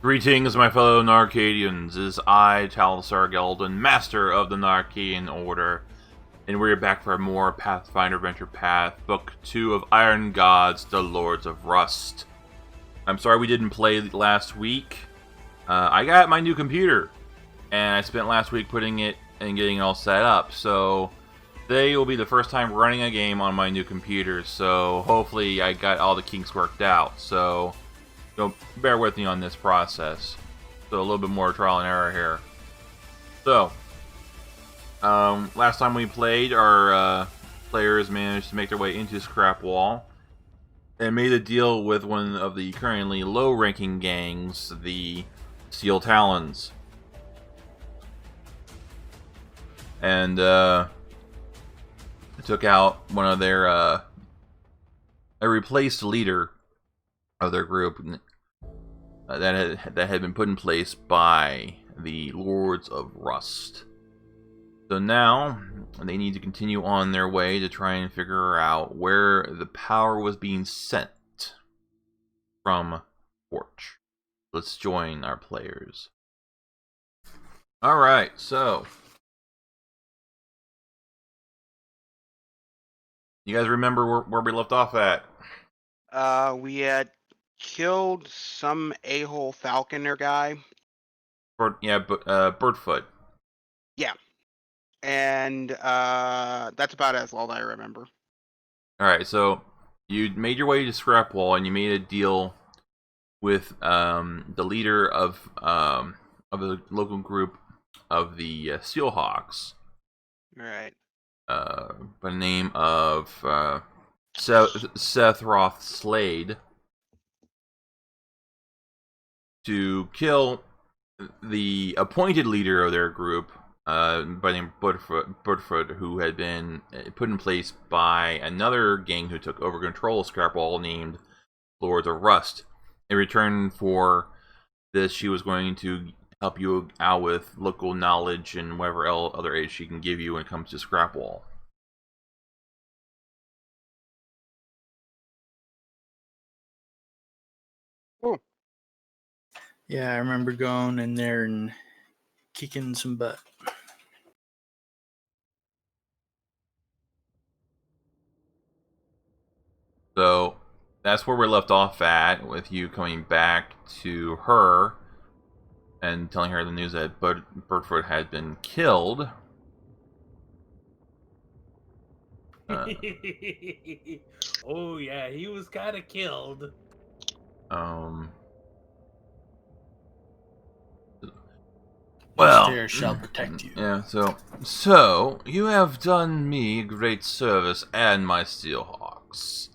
Greetings, my fellow Narcadians. It is I, Talsar Gelden, Master of the Narcadian Order, and we're back for more Pathfinder Adventure Path, Book 2 of Iron Gods, the Lords of Rust. I'm sorry we didn't play last week. I got my new computer, and I spent last week putting it and getting it all set up, so today will be the first time running a game on my new computer, so hopefully I got all the kinks worked out, so bear with me on this process. So a little bit more trial and error here. So, last time we played, our players managed to make their way into Scrap Wall and made a deal with one of the currently low-ranking gangs, the Steel Talons. And took out one of their a replaced leader of their group that had been put in place by the Lords of Rust. So now they need to continue on their way to try and figure out where the power was being sent from Torch. Let's join our players. Alright, so you guys remember where we left off at? We had killed some a-hole falconer guy. Birdfoot. Yeah. And that's about as all I remember. Alright, so you made your way to Scrap Wall and you made a deal with the leader of the local group of the Steelhawks. Right. By the name of Seth Roth Slade, to kill the appointed leader of their group, by the name of Birdfoot, who had been put in place by another gang who took over control of Scrap Wall named Lords of Rust. In return for this, she was going to help you out with local knowledge and whatever other aid she can give you when it comes to Scrap Wall. Cool. Yeah, I remember going in there and kicking some butt. So that's where we're left off at, with you coming back to her and telling her the news that Birdfoot had been killed. Oh yeah, he was kind of killed. Well, Stairs shall protect you. Yeah, so you have done me great service and my Steelhawks.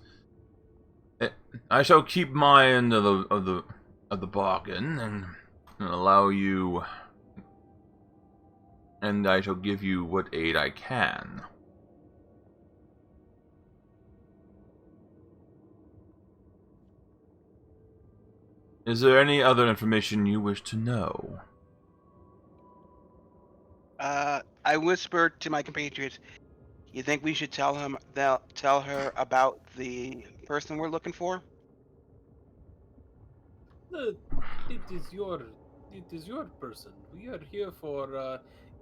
I shall keep my end of the bargain and allow you, and I shall give you what aid I can. Is there any other information you wish to know? I whispered to my compatriots, "You think we should tell her about the person we're looking for?" It is your person. We are here for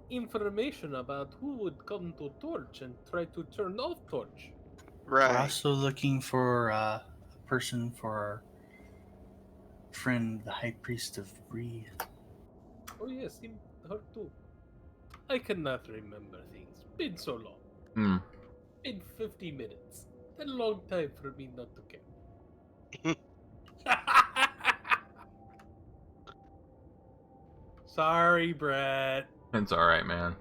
information about who would come to Torch and try to turn off Torch. We're Right. also looking for a person for our friend, the High Priest of Bree. Oh yes, her too. I cannot remember things. Been so long. Been 50 minutes. A long time for me not to care. Sorry, Brett. It's alright, man.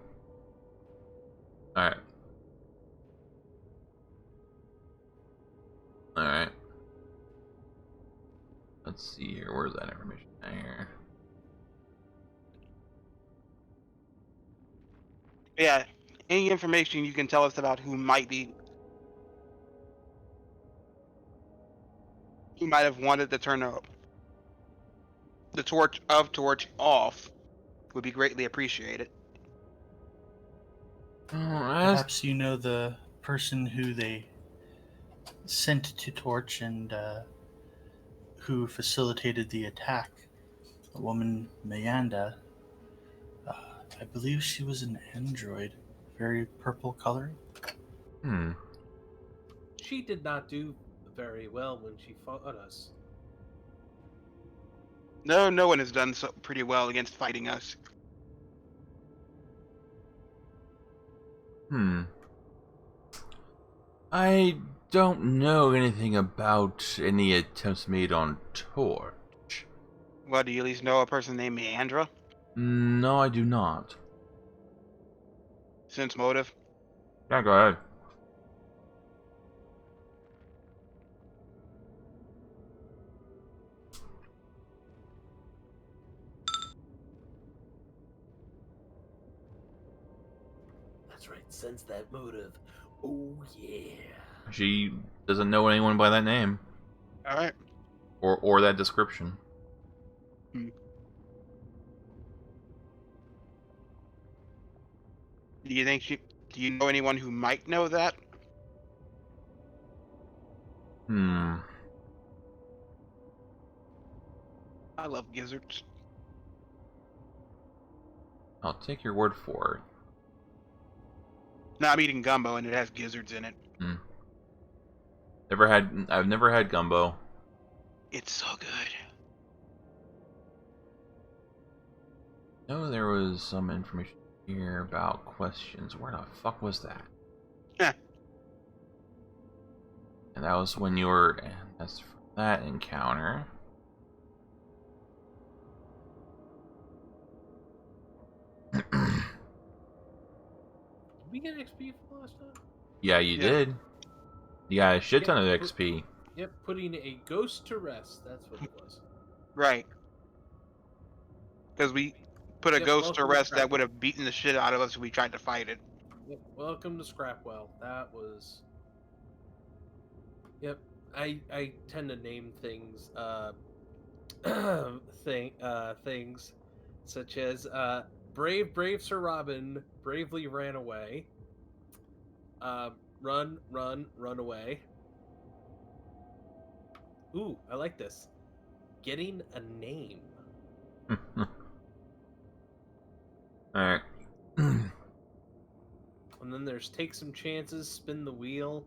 Alright. Alright. Let's see here. Where's that information? Here. Yeah. Any information you can tell us about who might have wanted to turn the torch off would be greatly appreciated. Perhaps you know the person who they sent to Torch and who facilitated the attack. a woman, Mayanda. I believe she was an android, very purple color. She did not do very well when she fought us. No one has done so pretty well against fighting us. I don't know anything about any attempts made on Torch. Well, do you at least know a person named Meandra? No, I do not. Sense motive? Yeah, go ahead. That's right, sense that motive. Oh yeah. She doesn't know anyone by that name. Alright. Or that description. Do you know anyone who might know that? I love gizzards. I'll take your word for it. No, I'm eating gumbo and it has gizzards in it. I've never had gumbo. It's so good. No, there was some information here about questions. Where the fuck was that? Heh. And that was when you were... And that's for that encounter. Did we get XP from last time? Yeah, you did. You got a shit ton of XP. Yep, putting a ghost to rest. That's what it was. Right. Because we put a ghost to rest that would have beaten the shit out of us if we tried to fight it. Yep, welcome to Scrapwell. That was... Yep, I tend to name things, things such as, brave Sir Robin bravely ran away. Run away. Ooh, I like this. Getting a name. Alright. And then there's take some chances, spin the wheel.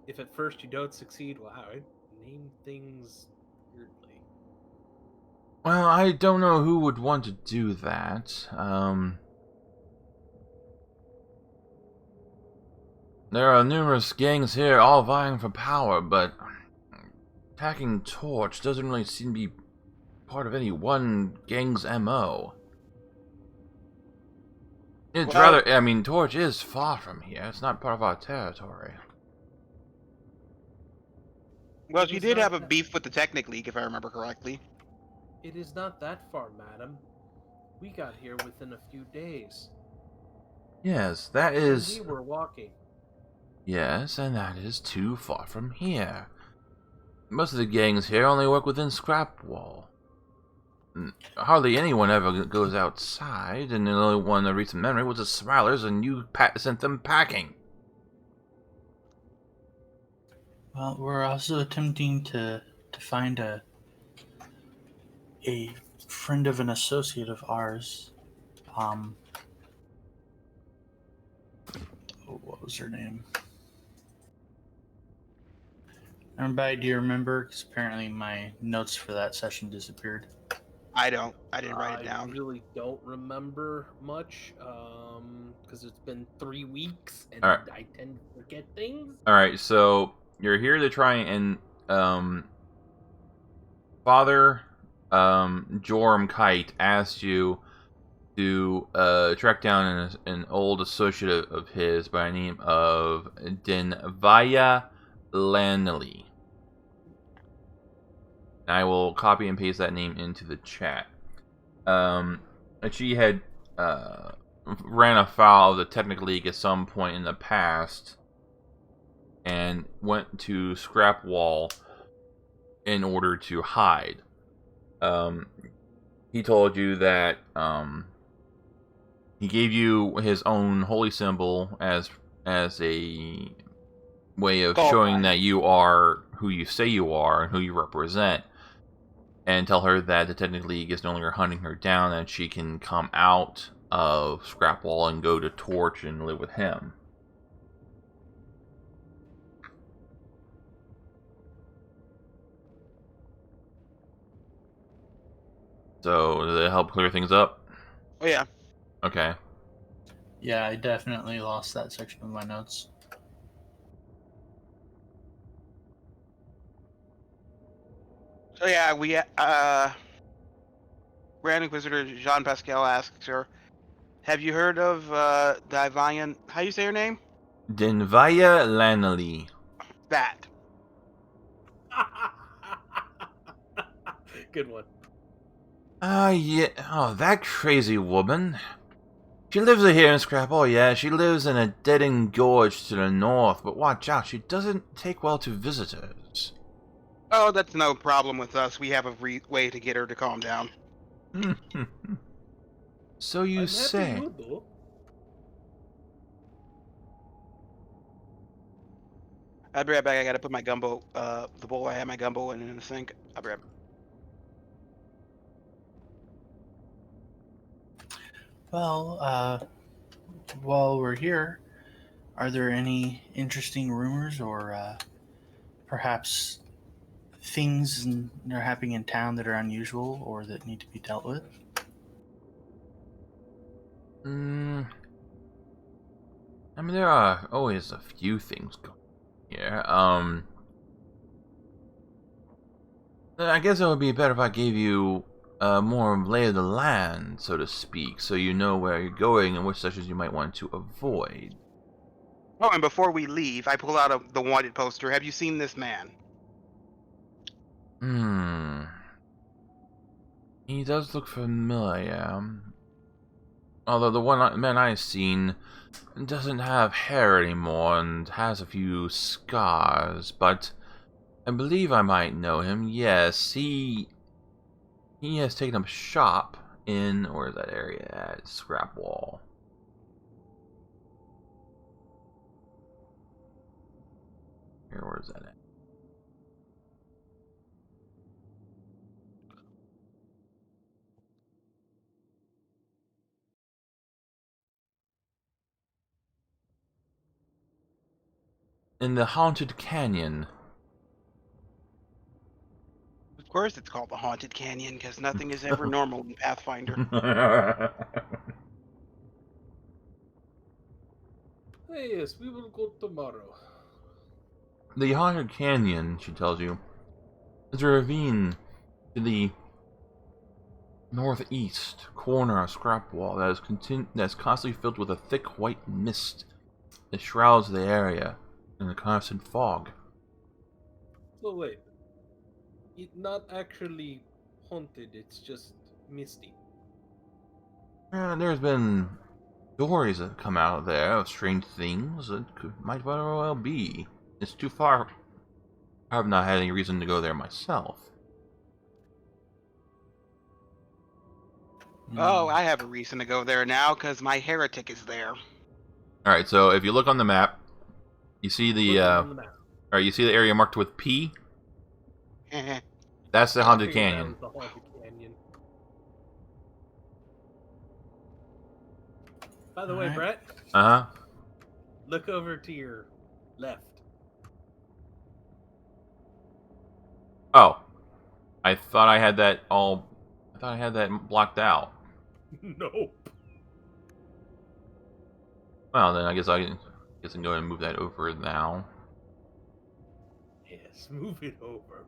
If at first you don't succeed, wow, I name things weirdly. Well, I don't know who would want to do that. There are numerous gangs here, all vying for power, but attacking Torch doesn't really seem to be part of any one gang's MO. It's rather, I mean, Torch is far from here. It's not part of our territory. Well, she did have a beef with the Technic League, if I remember correctly. It is not that far, madam. We got here within a few days. Yes, that is... We were walking. Yes, and that is too far from here. Most of the gangs here only work within Scrapwell. Hardly anyone ever goes outside, and the only one of recent memory was the Smilers, and you sent them packing. Well, we're also attempting to find a friend of an associate of ours. What was her name? Everybody, do you remember? Because apparently my notes for that session disappeared. I didn't write it down. I really don't remember much, because it's been 3 weeks, and I tend to forget things. Alright, so you're here to try and, Father, Joram Kite asked you to, track down an old associate of his by the name of Dinvaya Lanalei. I will copy and paste that name into the chat. She had ran afoul of the Technic League at some point in the past and went to Scrapwell in order to hide. He told you that he gave you his own holy symbol as a way of showing that you are who you say you are and who you represent. and tell her that the Technic League is no longer hunting her down, and she can come out of Scrapwall and go to Torch and live with him. So, does it help clear things up? Oh, yeah. Okay. Yeah, I definitely lost that section of my notes. So, yeah, Grand Inquisitor Jean Pascal asks her, have you heard of Dinvaya? How do you say her name? Dinvaya Lanalei. That. Good one. Yeah. Oh, that crazy woman. She lives here in Scrapple, yeah. She lives in a dead-end gorge to the north, but watch out, she doesn't take well to visitors. Oh, that's no problem with us. We have a way to get her to calm down. So you I'm say. happy you do. I'll be right back. I gotta put my gumbo, the bowl I had my gumbo in the sink. I'll be right back. Well, while we're here, are there any interesting rumors or perhaps things that are happening in town that are unusual or that need to be dealt with? I mean, there are always a few things going on here. I guess it would be better if I gave you more lay of the land, so to speak, so you know where you're going and which sections you might want to avoid. Oh, and before we leave, I pull out the wanted poster. Have you seen this man? He does look familiar. Although the man I've seen doesn't have hair anymore and has a few scars, but I believe I might know him. Yes, he has taken up shop in, where is that area at? Scrapwall. Here, where is that at? In the Haunted Canyon. Of course, it's called the Haunted Canyon because nothing is ever normal in Pathfinder. Hey, yes, we will go tomorrow. The Haunted Canyon, she tells you, is a ravine to the northeast corner of Scrapwall that is constantly filled with a thick white mist that shrouds the area in a constant fog. So wait, it's not actually haunted, it's just misty. There's been stories that come out of there of strange things that might very well be. It's too far. I have not had any reason to go there myself. Oh, I have a reason to go there now because my heretic is there. Alright, so if you look on the map, you see you see the area marked with P? That's the Haunted Canyon. That was the Haunted Canyon. By the way, Brett. Uh-huh. Look over to your left. Oh. I thought I had that blocked out. Nope. Well, then I guess I can go ahead and move that over now. Yes, move it over.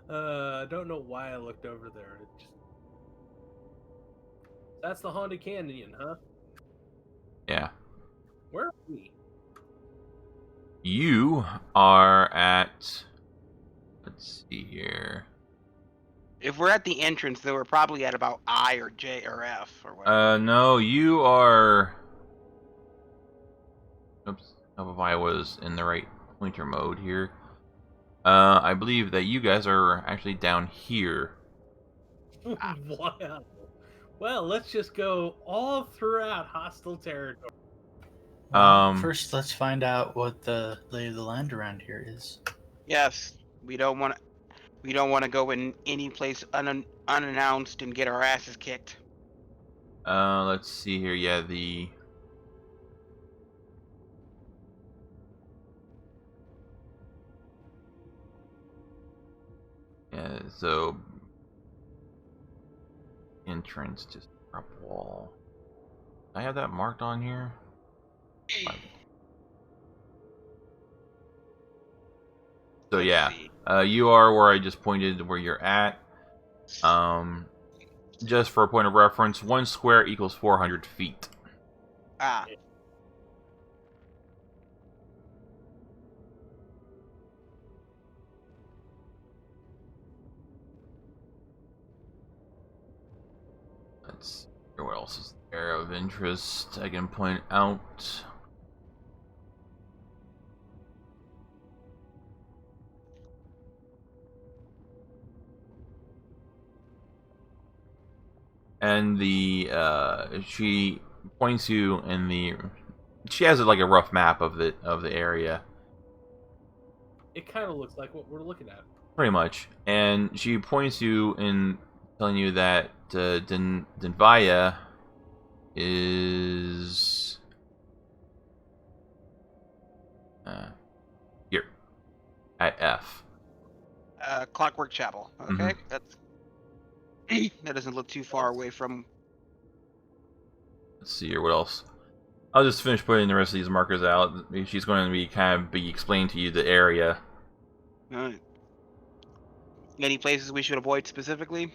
I don't know why I looked over there. That's the Haunted Canyon, huh? Yeah. Where are we? You are at... Let's see here. If we're at the entrance, then we're probably at about I or J or F or whatever. No, you are... Oops, I hope if I was in the right pointer mode here. I believe that you guys are actually down here. Wow. Well, let's just go all throughout hostile territory. Well, first, let's find out what the lay of the land around here is. Yes, we don't want to. We don't want to go in any place unannounced and get our asses kicked. Let's see here. Yeah, so entrance just up wall. I have that marked on here. So Let's yeah, see. you are where I just pointed where you're at. Just for a point of reference, 1 square equals 400 feet. Ah. Let's see what else is there of interest I can point out. And she points you in the. She has like a rough map of the area. It kind of looks like what we're looking at. Pretty much, and she points you in, telling you that Dinvaya is here at F. Clockwork Chapel. Okay, that's that doesn't look too far away from. Let's see here. What else? I'll just finish putting the rest of these markers out. She's going to be explaining to you the area. Any places we should avoid specifically?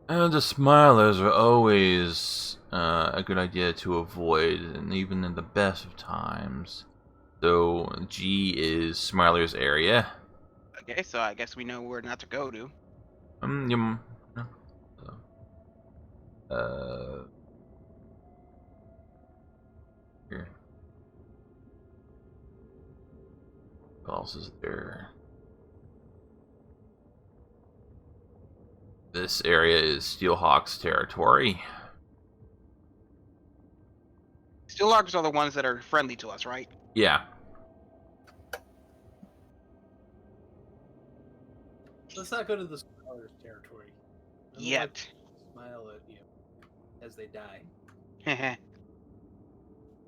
The smilers are always a good idea to avoid, and even in the best of times. So G is Smiler's area. Okay, so I guess we know where not to go to. Here. What else is there? This area is Steelhawk's territory. Steelhawks are the ones that are friendly to us, right? Yeah. Let's not go to the Smiler's territory. Yet. Smile at you as they die.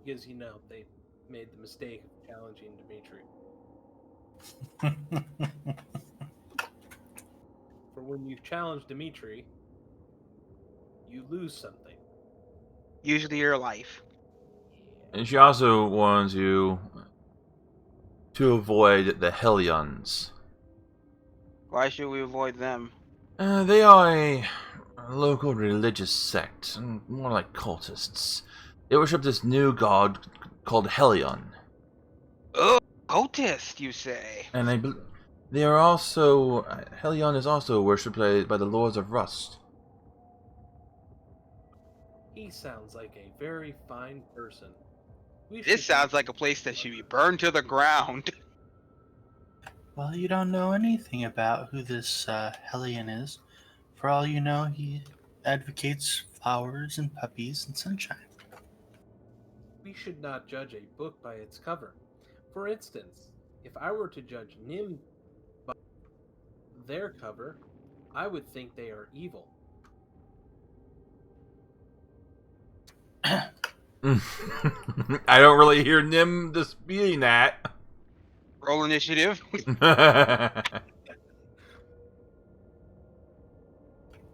Because, you know, they made the mistake of challenging Dimitri. For when you challenge Dimitri, you lose something. Usually your life. And she also warns you to avoid the Hellions. Why should we avoid them? They are a local religious sect, more like cultists. They worship this new god called Hellion. Oh, cultist, you say? And they are also... Hellion is also worshipped by the Lords of Rust. He sounds like a very fine person. This sounds like a place that should be burned to the ground. Well, you don't know anything about who this Hellion is. For all you know, he advocates flowers and puppies and sunshine. We should not judge a book by its cover. For instance, if I were to judge Nim by their cover, I would think they are evil. I don't really hear Nim disputing that. Roll initiative.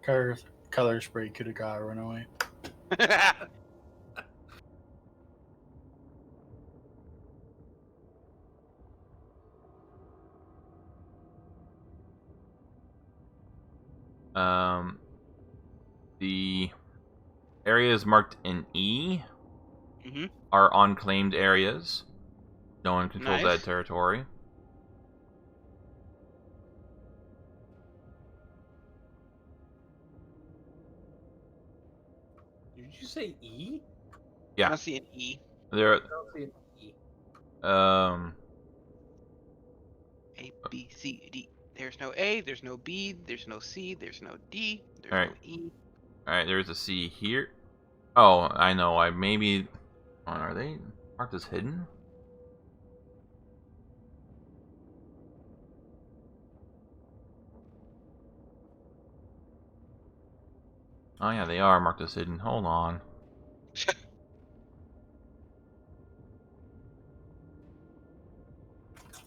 Color spray could have got run away. The areas marked in E Mm-hmm. are unclaimed areas. No one controls Nice. that territory. Did you say E? Yeah. I don't see an E. There. I don't see an E. A, B, C, D. There's no A, there's no B, there's no C, there's no D, there's Alright. no E. Alright, there's a C here. Oh, I know. Are they marked as hidden? Oh yeah, they are marked as hidden. Hold on.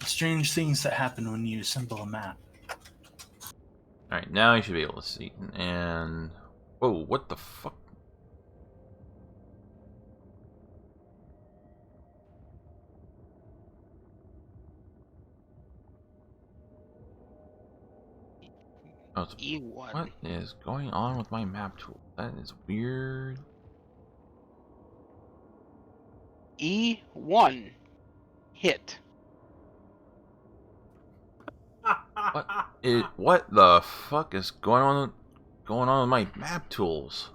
Strange things that happen when you assemble a map. Alright, now you should be able to see. And... Whoa, what the fuck? Oh, E1. what is going on with my map tool? That is weird. E1. Hit. What the fuck is going on with my map tools?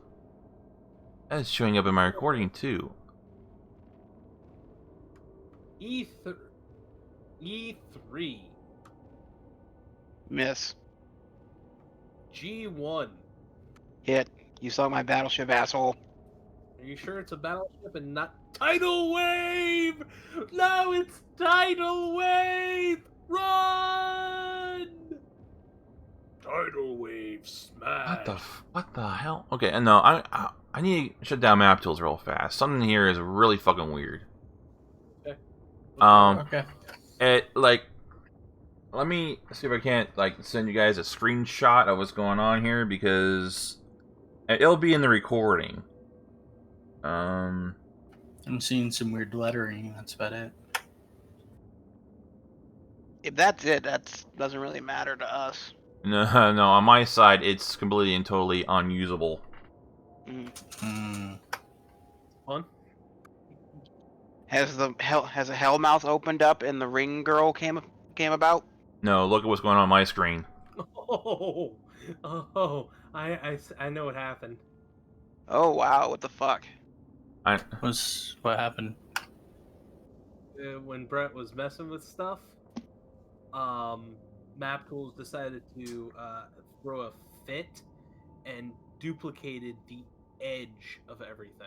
That is showing up in my recording too. E3. Miss. G1. Hit. You saw my battleship, asshole. Are you sure it's a battleship and not tidal wave? No, it's tidal wave. Run! Tidal wave smash. What the hell? Okay, and no, I need to shut down map tools real fast. Something here is really fucking weird. Okay. Okay. Let me see if I can't send you guys a screenshot of what's going on here because it'll be in the recording. I'm seeing some weird lettering. That's about it. If that's it, that doesn't really matter to us. No, no, on my side, it's completely and totally unusable. Fun. Has a hellmouth opened up and the ring girl came about? No, look at what's going on my screen. I know what happened. Oh wow, what the fuck? What happened? When Brett was messing with stuff, Maptools decided to throw a fit and duplicated the edge of everything.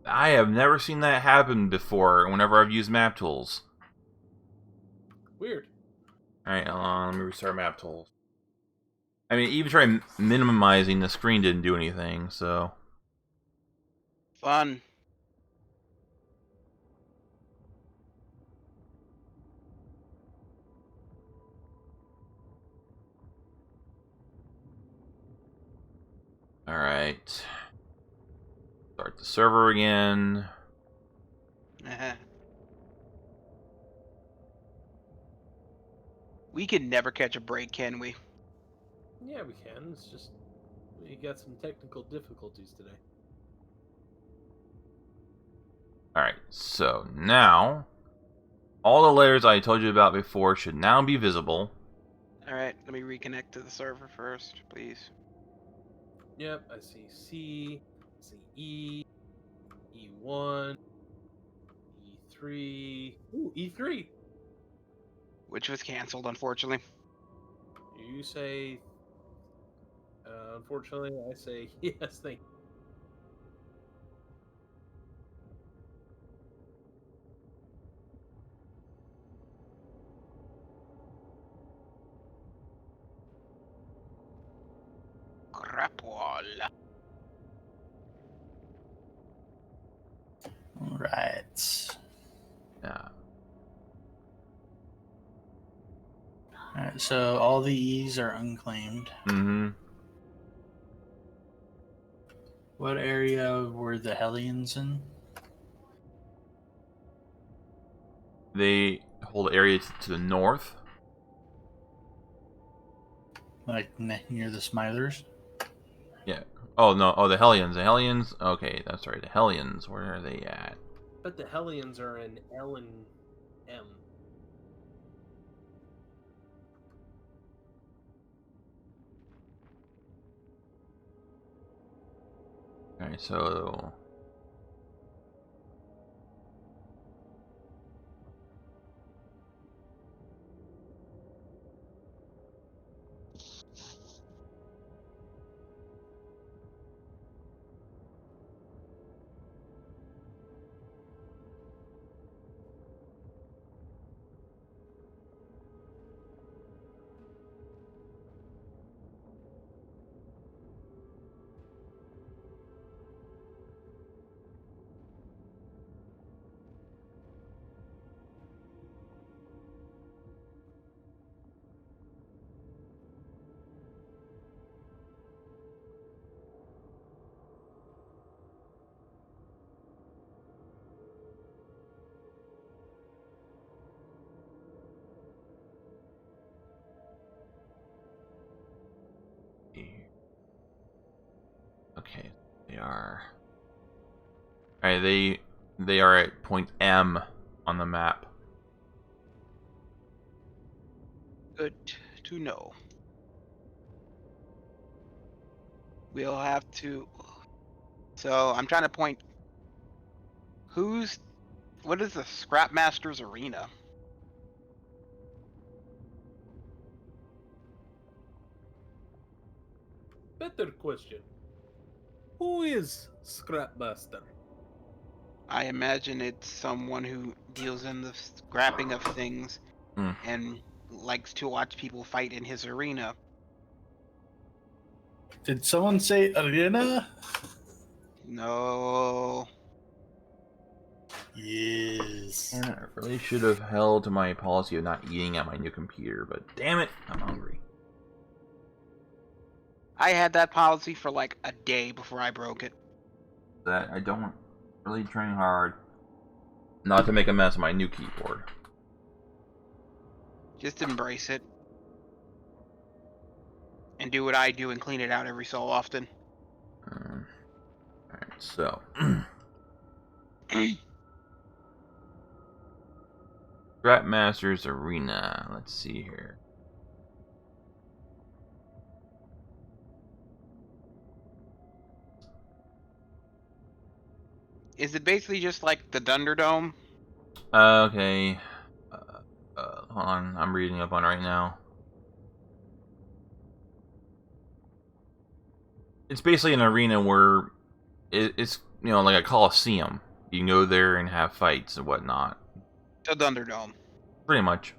I have never seen that happen before whenever I've used map tools. Weird. Alright, let me restart map tools. I mean, even trying minimizing the screen didn't do anything, so... Fun. Alright. Start the server again. We can never catch a break, can we? Yeah, we can. It's just we got some technical difficulties today. Alright, so now... all the layers I told you about before should now be visible. Alright, let me reconnect to the server first, please. Yep, I see C, I see E, E1, E3. Ooh, E3. Which was canceled, unfortunately. You say, unfortunately, I say yes, thank you. Crapwall. Right. Yeah. Alright, so all the E's are unclaimed. Mm-hmm. What area were the Hellions in? They hold area to the north. Like near the Smilers? Yeah. Oh, no. Oh, the Hellions. The Hellions. Okay, that's right. The Hellions. Where are they at? But the Hellions are in L and M. Alright, so... They are. Alright, they are at point M on the map. Good to know. We'll have to. So I'm trying to point. What is the Scrapmaster's Arena? Better question. Who is Scrapmaster? I imagine it's someone who deals in the scrapping of things and likes to watch people fight in his arena. Did someone say arena? No. Yes. And I really should have held to my policy of not eating at my new computer, but damn it, I'm hungry. I had that policy for like a day before I broke it. That I don't really trying hard not to make a mess of my new keyboard. Just embrace it. And do what I do and clean it out every so often. Alright, so. Scrapmaster's Arena. Let's see here. Is it basically just like the Thunderdome? Okay. Hold on, I'm reading up on it right now. It's basically an arena where it's like a coliseum. You can go there and have fights and whatnot. The Thunderdome. Pretty much.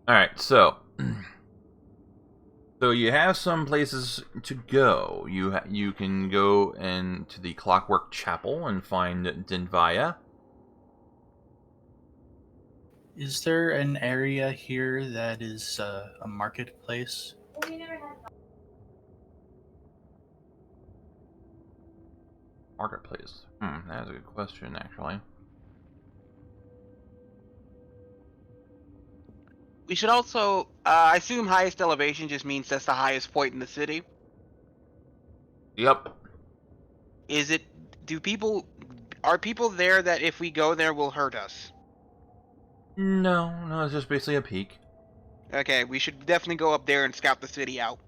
Alright, so you have some places to go. You can go into the Clockwork Chapel and find Dinvaya. Is there an area here that is a marketplace? Marketplace. That's a good question, actually. We should also, I assume highest elevation just means that's the highest point in the city. Yep. Are people there that if we go there will hurt us? No, it's just basically a peak. Okay, we should definitely go up there and scout the city out.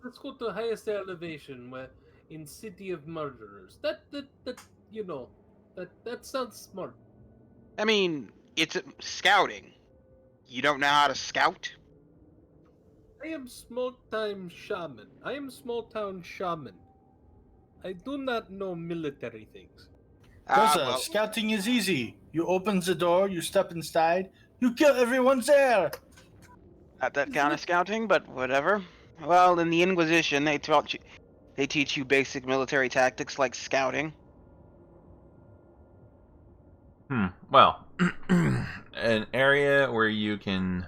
Let's go to highest elevation, where in City of Murderers. That sounds smart. I mean, it's scouting. You don't know how to scout? I am small-time shaman. I am small-town shaman. I do not know military things. Scouting is easy. You open the door, you step inside, you kill everyone there. Not that kind of scouting, but whatever. Well, in the Inquisition, they teach you basic military tactics like scouting. Well, an area where you can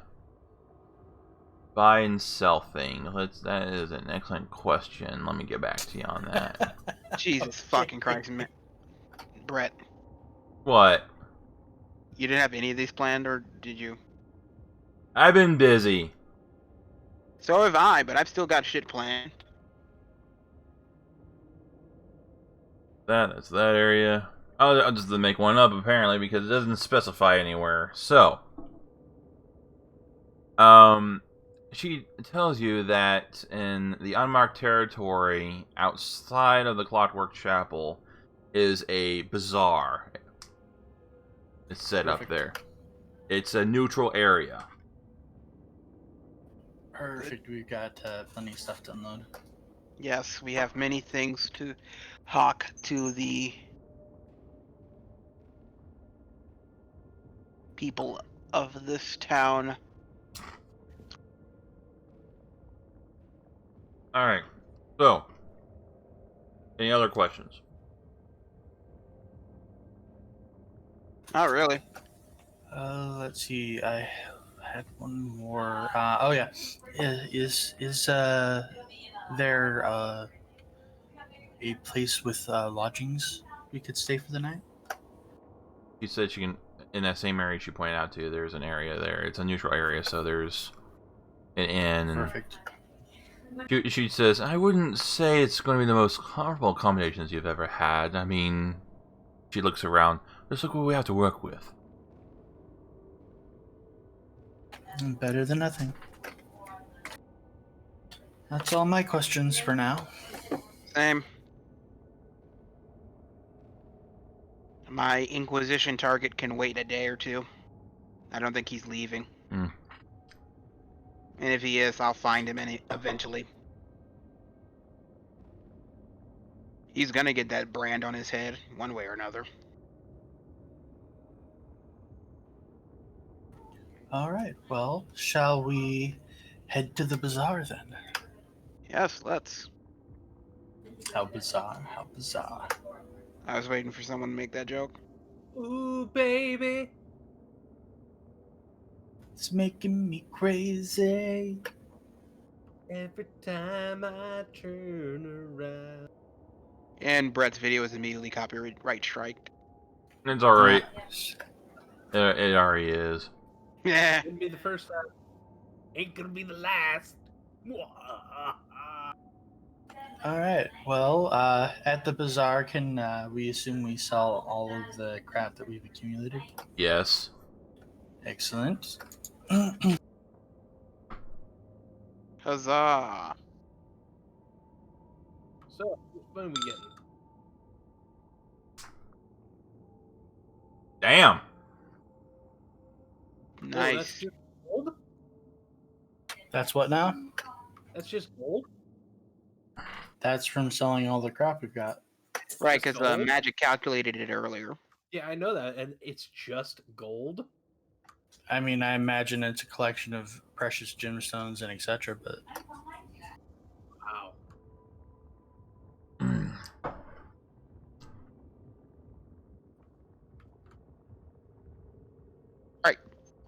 buy and sell things. That is an excellent question. Let me get back to you on that. Jesus fucking Christ, man. Brett. What? You didn't have any of these planned, or did you? I've been busy. So have I, but I've still got shit planned. That's that area. I'll just make one up, apparently, because it doesn't specify anywhere. So, she tells you that in the unmarked territory outside of the Clockwork Chapel is a bazaar. It's set up there. It's a neutral area. Perfect. We've got plenty of stuff to unload. Yes, we have many things to hawk to the people of this town. Alright. So, any other questions? Not really. Let's see. I had one more. Oh yeah. Is there a place with lodgings we could stay for the night? She said she can, in that same area she pointed out to, there's an area there. It's a neutral area, so there's an inn. And Perfect. she says, I wouldn't say it's going to be the most comfortable accommodations you've ever had. I mean, she looks around. Just look what we have to work with. Better than nothing. That's all my questions for now. Same. My Inquisition target can wait a day or two. I don't think he's leaving. And if he is, I'll find him eventually. He's gonna get that brand on his head, one way or another. Alright, well, shall we head to the bazaar then? Yes, let's. How bizarre, how bizarre. I was waiting for someone to make that joke. Ooh, baby. It's making me crazy. Every time I turn around. And Brett's video is immediately copyright striked. It's alright. It already is. Yeah. Wouldn't be the first time. Ain't gonna be the last. Alright, well, at the bazaar, can we assume we sell all of the crap that we've accumulated? Yes. Excellent. Huzzah. So, when are we getting? Damn. Oh, Nice. that's just gold? That's what now? That's just gold? That's from selling all the crap we've got. Right, Just because gold? Magic calculated it earlier. Yeah, I know that, and it's just gold? I mean, I imagine it's a collection of precious gemstones and etc., but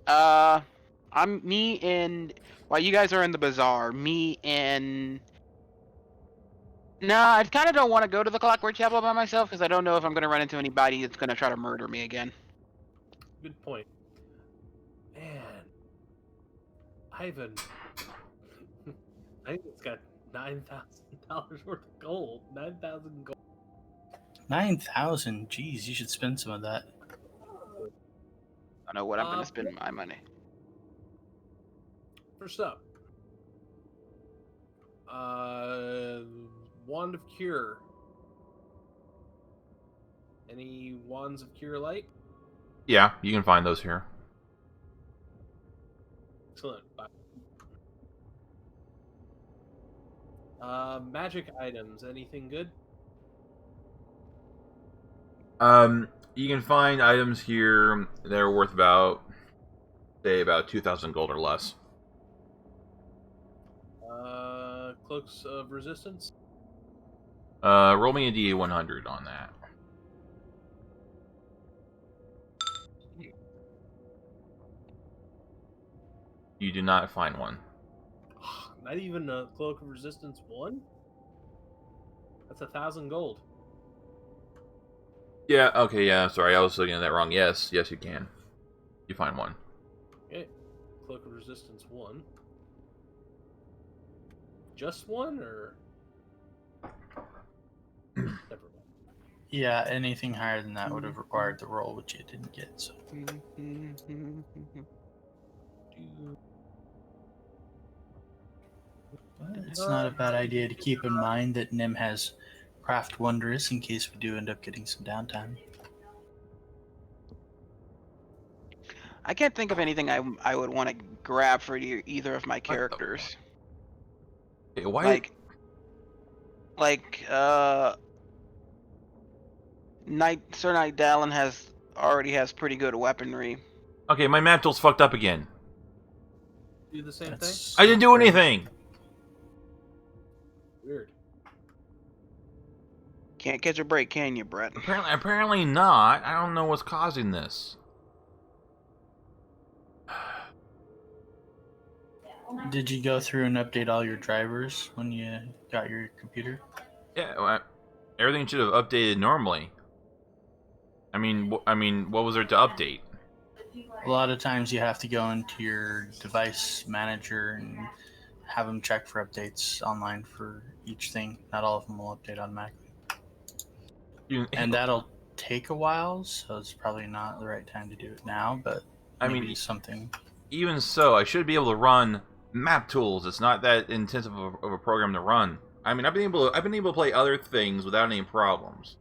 Wow. Me and while you guys are in the bazaar, me and I kind of don't want to go to the Clockwork Chapel by myself because I don't know if I'm going to run into anybody that's going to try to murder me again. Good point. Man. Ivan. I think it's got $9,000 worth of gold. 9,000 gold. 9,000. Geez, you should spend some of that. I don't know what I'm going to spend my money. First up. Wand of Cure. Any Wands of Cure light? Yeah, you can find those here. Excellent. Magic items. Anything good? You can find items here that are worth about 2,000 gold or less. Cloaks of Resistance. Roll me a DA 100 on that. You do not find one. Not even a Cloak of Resistance 1? That's 1,000 gold. Yeah, okay, yeah, sorry, I was looking at that wrong. Yes, you can. You find one. Okay. Cloak of Resistance 1. Just one, or? Never mind. Yeah, anything higher than that would have required the roll, which you didn't get. So. But it's not a bad idea to keep in mind that Nim has Craft Wondrous in case we do end up getting some downtime. I can't think of anything I would want to grab for either of my characters. Okay, why? Sir Knight Dallin already has pretty good weaponry. Okay, my Maptools fucked up again. Do the same thing? I didn't do anything! Weird. Can't catch a break, can you, Brett? Apparently not. I don't know what's causing this. Did you go through and update all your drivers when you got your computer? Yeah, well, everything should have updated normally. I mean, what was there to update? A lot of times you have to go into your device manager and have them check for updates online for each thing. Not all of them will update automatically. And that'll take a while, so it's probably not the right time to do it now, but maybe something. Even so, I should be able to run Maptools. It's not that intensive of a program to run. I mean, I've been able to play other things without any problems.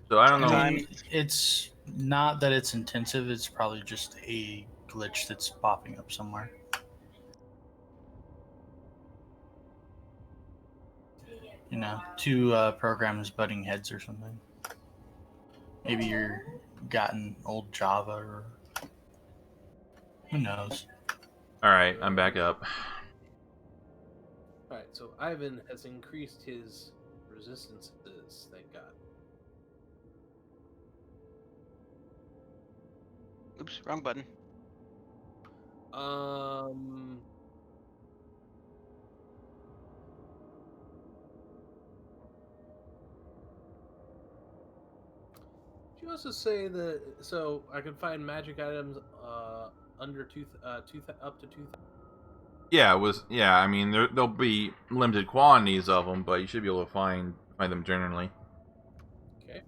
So I don't know. I mean, it's not that it's intensive. It's probably just a glitch that's popping up somewhere. You know, two programs butting heads or something. Maybe you're gotten old Java or who knows. All right, I'm back up. All right, so Ivan has increased his resistances. Thank God. Oops, wrong button. Did you also say that so I can find magic items under up to 2,000? Yeah, I mean, there'll be limited quantities of them, but you should be able to find them generally. Okay.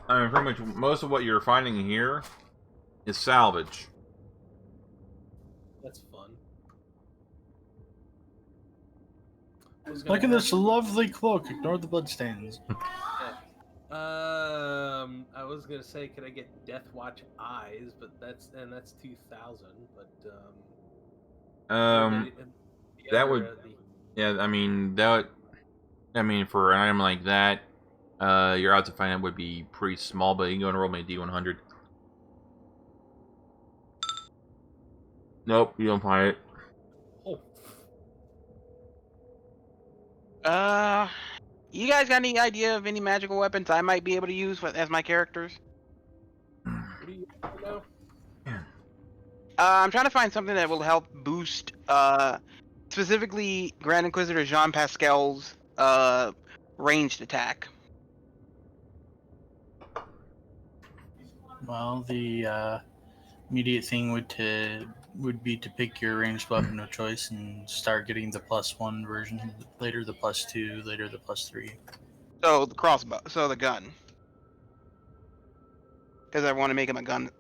I mean, pretty much most of what you're finding here is salvage. That's fun. Look at this lovely cloak. Ignore the bloodstains. I was gonna say, could I get Death Watch eyes? But that's 2,000. But that would. Yeah, I mean that. I mean, for an item like that, your odds of finding it would be pretty small. But you can go and roll me a D100. Nope, you don't find it. Oh. You guys got any idea of any magical weapons I might be able to use as my characters? What do you know? I'm trying to find something that will help boost, specifically Grand Inquisitor Jean Pascal's ranged attack. Well, the immediate thing would be to pick your ranged weapon of choice and start getting the +1 version, later the +2, later the +3. So the crossbow, so the gun, because I want to make him a gun,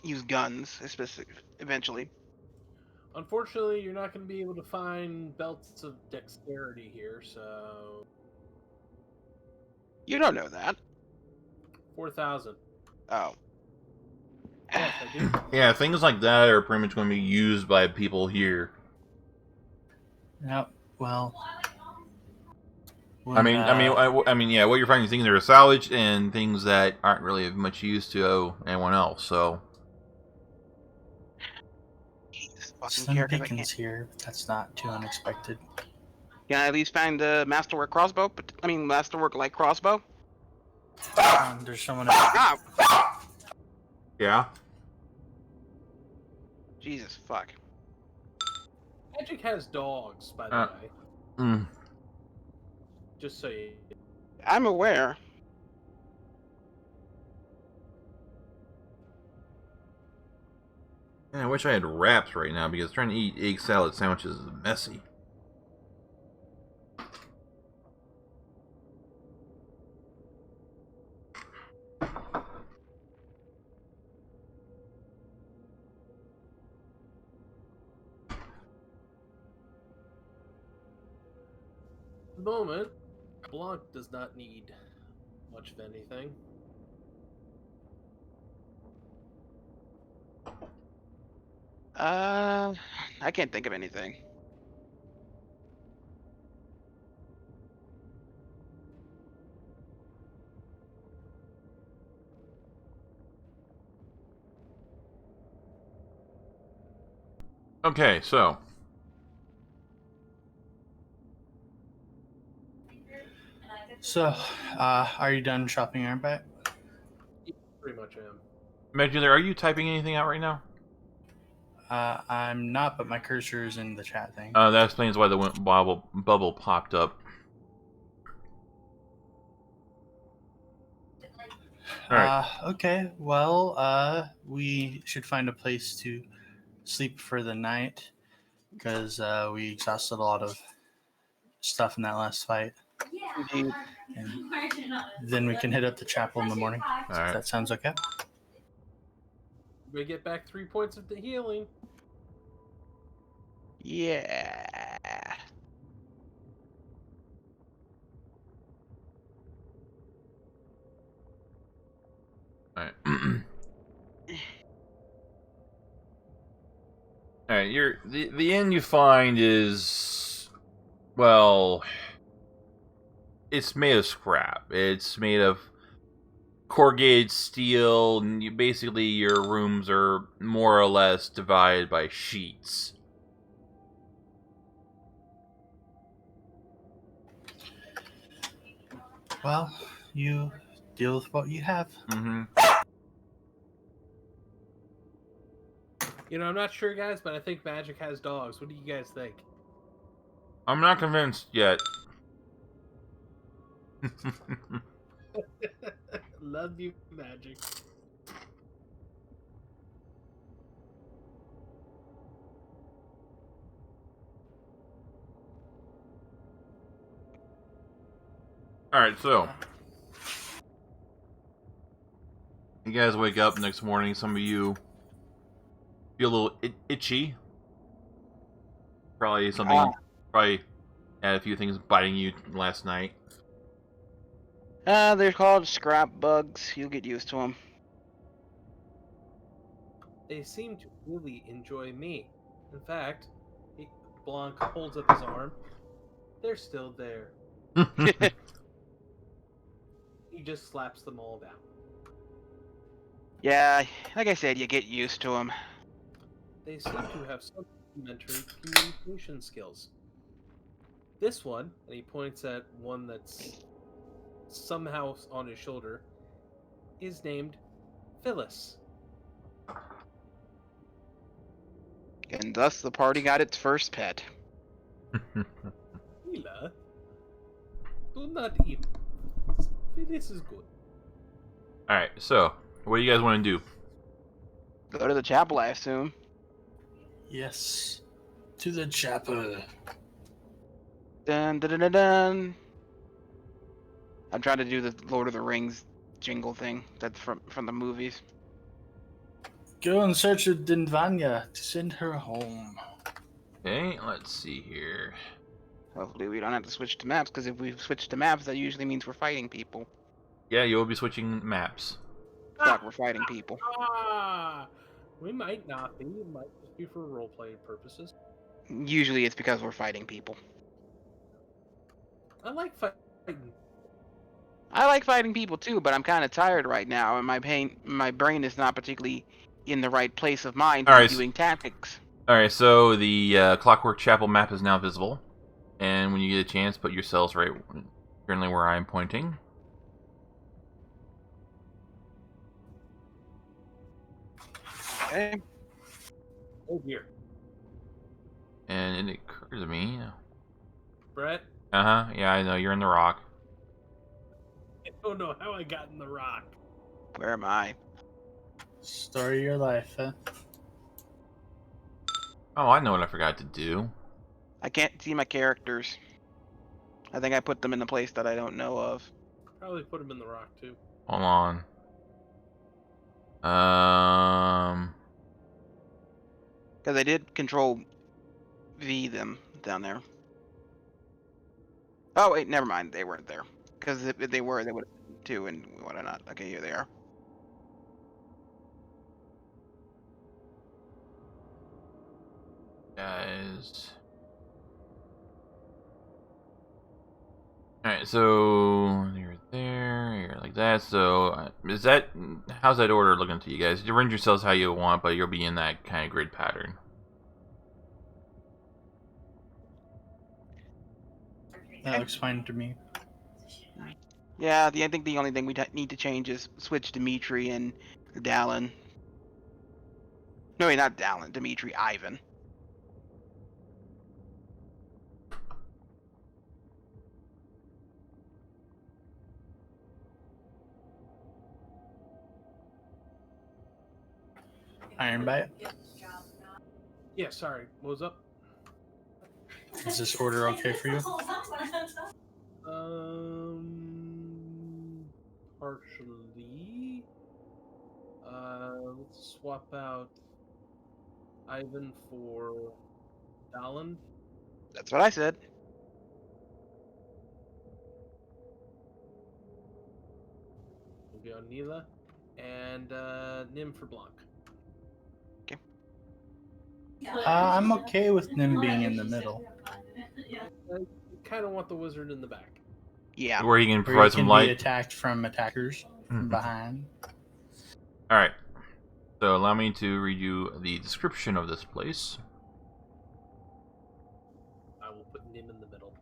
use guns eventually. Unfortunately, you're not going to be able to find belts of dexterity here, so You don't know that. 4,000. Oh. Yes, I do. Yeah, things like that are pretty much going to be used by people here. Yep. Well. I mean, yeah. What you're finding things that are salvaged and things that aren't really of much use to anyone else. So. Slim Pickens here, but that's not too unexpected. Can I at least find the masterwork crossbow? Masterwork light crossbow. There's someone. Yeah. Jesus fuck. Magic has dogs, by the way. Just so you. I'm aware. Man, I wish I had wraps right now because trying to eat egg salad sandwiches is messy. At the moment, Blanc does not need much of anything. I can't think of anything. Okay, so. So, are you done shopping your back? Pretty much am. Medular, are you typing anything out right now? I'm not, but my cursor is in the chat thing. That explains why the bubble popped up. Alright. Okay, well, we should find a place to sleep for the night because we exhausted a lot of stuff in that last fight. Indeed. And then we can hit up the chapel in the morning. Alright. If that sounds okay. We get back 3 points of the healing. Yeah. Alright. Alright, the inn you find is, well, it's made of scrap. It's made of corrugated steel, and basically your rooms are more or less divided by sheets. Well, you deal with what you have. Mm-hmm. You know, I'm not sure, guys, but I think magic has dogs. What do you guys think? I'm not convinced yet. Love you, magic. Alright, so you guys wake up next morning. Some of you feel a little itchy. Probably something. Probably had a few things biting you last night. They're called scrap bugs. You'll get used to them. They seem to really enjoy me. In fact, Blanc holds up his arm. They're still there. He just slaps them all down. Yeah, like I said, you get used to them. They seem to have some rudimentary communication skills. This one, and he points at one that's somehow on his shoulder, is named Phyllis. And thus the party got its first pet. Mila, do not eat. This is good. Alright, so what do you guys want to do? Go to the chapel, I assume. Yes. To the chapel. Dun dun dun dun dun. I'm trying to do the Lord of the Rings jingle thing. That's from the movies. Go in search of Dinvaya to send her home. Okay, let's see here. Hopefully we don't have to switch to maps, because if we switch to maps, that usually means we're fighting people. Yeah, you'll be switching maps. Fuck, we're fighting people. We might not be. It might just be for role-playing purposes. Usually it's because we're fighting people. I like fighting. I like fighting people too, but I'm kind of tired right now, and my brain is not particularly in the right place of mind to be doing tactics. Alright, so the Clockwork Chapel map is now visible. And when you get a chance, put yourselves right currently where I'm pointing. Okay. Oh dear. And it occurs to me. Brett? Uh-huh, yeah, I know, you're in the rock. I don't know how I got in the rock. Where am I? Story of your life, huh? Oh, I know what I forgot to do. I can't see my characters. I think I put them in a place that I don't know of. Probably put him in the rock too. Hold on. Because I did control V them down there. Oh wait, never mind. They weren't there. Because if they were, they would have too, and whatnot. Okay, here they are. Guys. Alright, so you're there, you're like that, so how's that order looking to you guys? You arrange yourselves how you want, but you'll be in that kind of grid pattern. That looks fine to me. Yeah, I think the only thing we need to change is switch Dimitri and Dallin. No, not Dallin. Dimitri. Ivan. Ironbite. Yeah, sorry. What was up? Is this order okay for you? Partially. Let's swap out Ivan for Dallin. That's what I said. We'll be on Neela. And Nim for Blanc. I'm okay with Nim being in the middle. I kind of want the wizard in the back. Yeah. Where he can Where provide you some can light. be attacked from attackers from behind. Alright. So allow me to read you the description of this place. I will put Nim in the middle.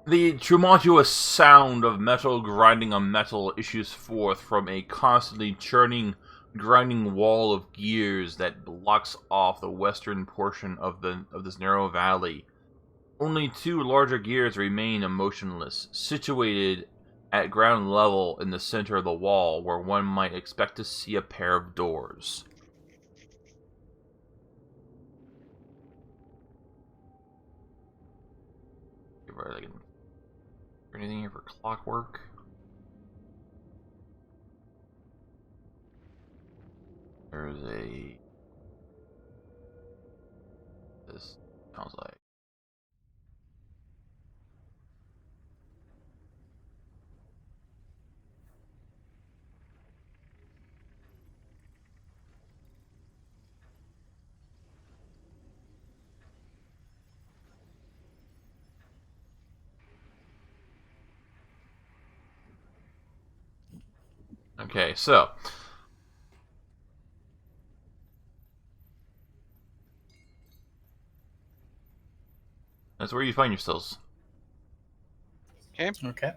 The tumultuous sound of metal grinding on metal issues forth from a constantly churning, grinding wall of gears that blocks off the western portion of this narrow valley. Only two larger gears remain motionless, situated at ground level in the center of the wall, where one might expect to see a pair of doors. Anything here for clockwork? There's a... This sounds like... Okay, so... That's where you find yourselves. Okay.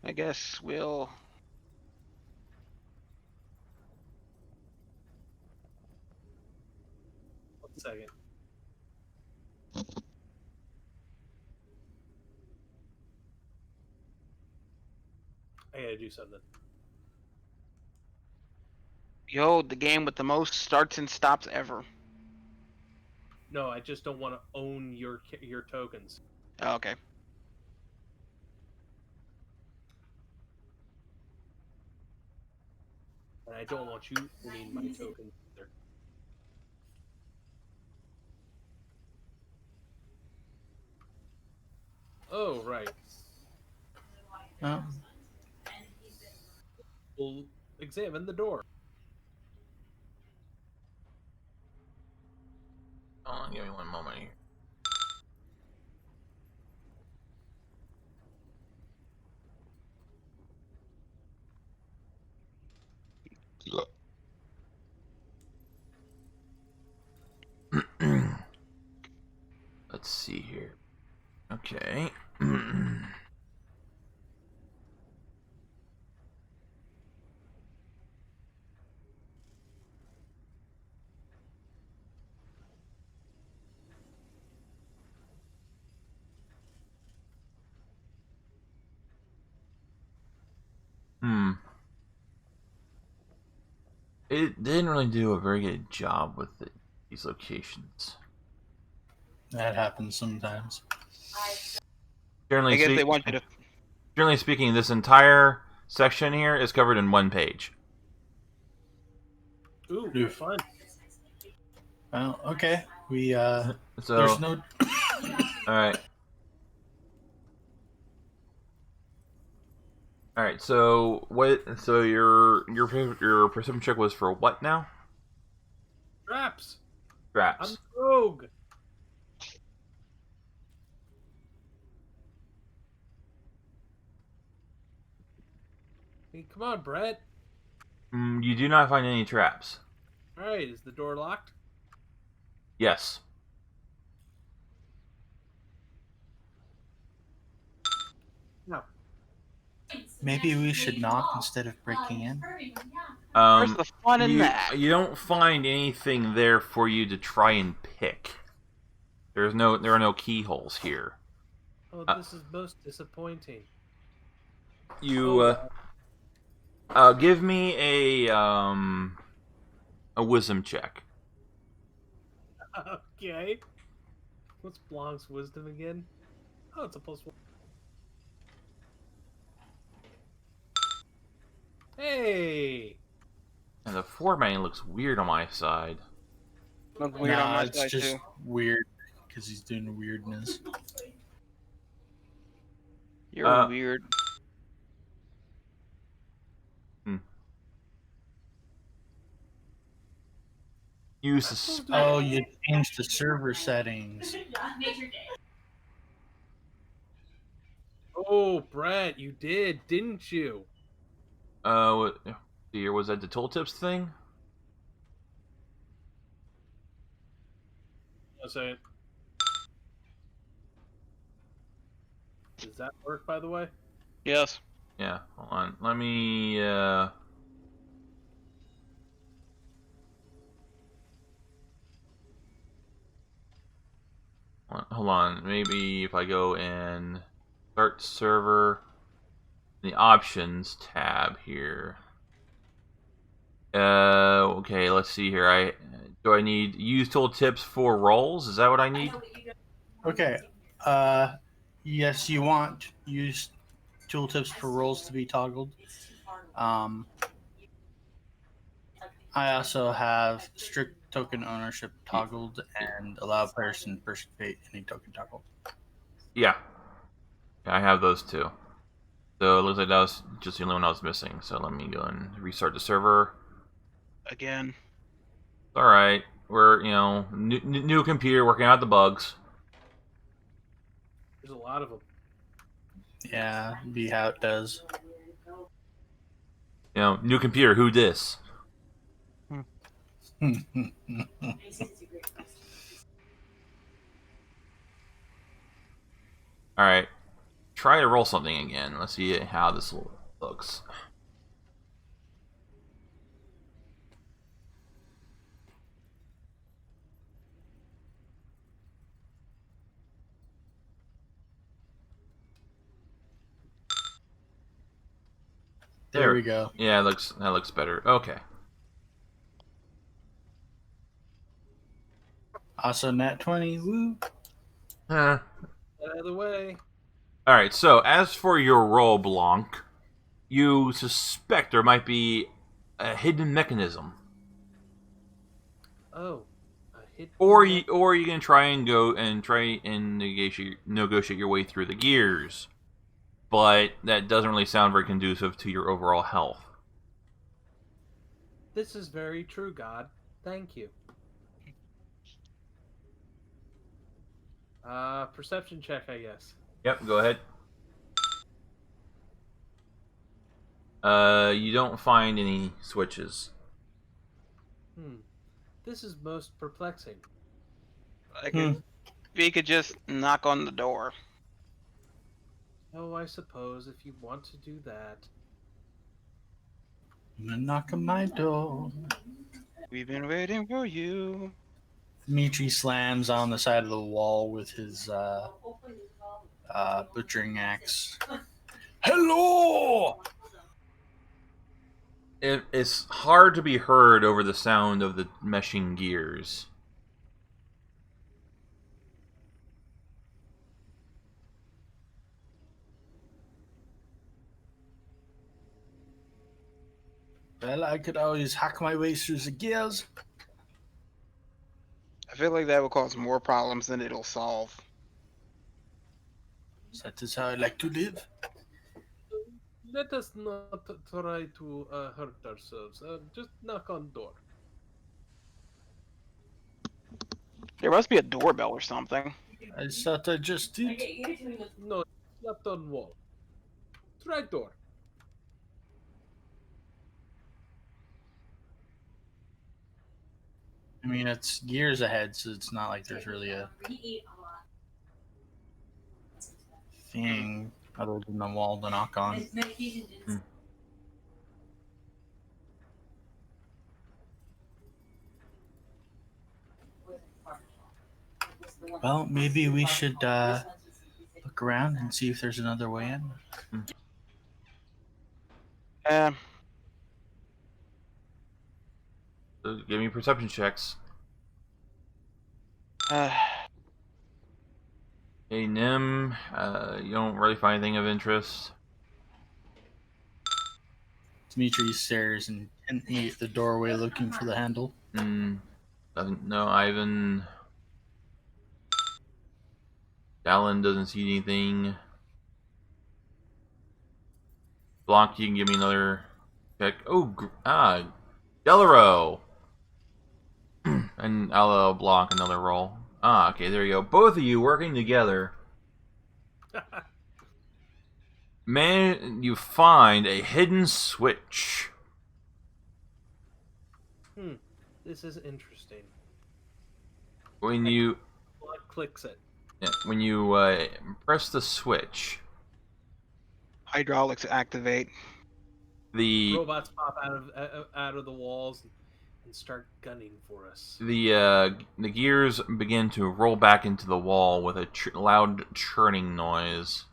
I guess we'll... 1 second. I gotta do something. Yo, the game with the most starts and stops ever. No, I just don't want to own your tokens. Oh, okay. And I don't want you owning my tokens either. Oh, right. Oh. We'll examine the door. Hold on, give me one moment here. Let's see here. Okay. It didn't really do a very good job with these locations. That happens sometimes. I guess they want you to... Generally speaking, this entire section here is covered in one page. Ooh, fun. Well, okay. We So there's no. all right. All right. So what? So your perception check was for what now? Traps. Traps. I'm rogue. Hey, come on, Brett. You do not find any traps. All right, is the door locked? Yes. No. Maybe we should knock instead of breaking in. Where's the fun in that? You don't find anything there for you to try and pick. There are no keyholes here. Oh, this is most disappointing. You give me a wisdom check. Okay. What's Blanc's wisdom again? Oh, it's a +1. Hey! And the formatting looks weird on my side. Looks weird on my it's side just too. weird because he's doing weirdness. You're weird. You Oh, you changed the server settings. Oh, Brett, you did, didn't you? what here was that the tooltips thing? A second. Does that work, by the way? Yes. Yeah, hold on. Let me hold on. Maybe if I go in start server, the options tab here. Okay, let's see here. Do I need use tooltips for roles? Is that what I need? Okay. Yes, you want use tooltips for roles to be toggled. I also have strict token ownership toggled and allow players to participate in any token toggle. Yeah, I have those too. So it looks like that was just the only one I was missing. So let me go and restart the server. Again. All right, we're new computer working out the bugs. There's a lot of them. Yeah, be how it does. New computer. Who dis? All right, try to roll something again. Let's see how this looks. There we go. Yeah, that looks better. Okay. Also, nat 20. Woo. Out of the way. All right. So as for your roll, Blanc, you suspect there might be a hidden mechanism. Oh, a hidden. Or you can try and negotiate your way through the gears, but that doesn't really sound very conducive to your overall health. This is very true, God. Thank you. Perception check, I guess. Yep, go ahead. You don't find any switches. This is most perplexing. We could just knock on the door. Oh, I suppose if you want to do that. I'm gonna knock on my door. We've been waiting for you. Dimitri slams on the side of the wall with his butchering axe. Hello! It's hard to be heard over the sound of the meshing gears. Well, I could always hack my way through the gears. I feel like that will cause more problems than it'll solve. That is how I like to live. Let us not try to hurt ourselves. Just knock on door. There must be a doorbell or something. I thought I just did. No, slapped on wall. Try door. I mean, it's gears ahead, so it's not like there's really a thing. other than the wall to knock on. Well, maybe we should look around and see if there's another way in. Give me perception checks. Hey, Nim, you don't really find anything of interest. Dimitri stares intently at the doorway looking for the handle. Doesn't know. Ivan. Dallin doesn't see anything. Blanc, you can give me another check. Oh, Delaro! And I'll allow Blanc another roll. Okay, there you go. Both of you working together. Man, you find a hidden switch. This is interesting. When you... What clicks it? Yeah, when you press the switch... Hydraulics activate. The robots pop out of the walls and start gunning for us. The gears begin to roll back into the wall with a loud churning noise.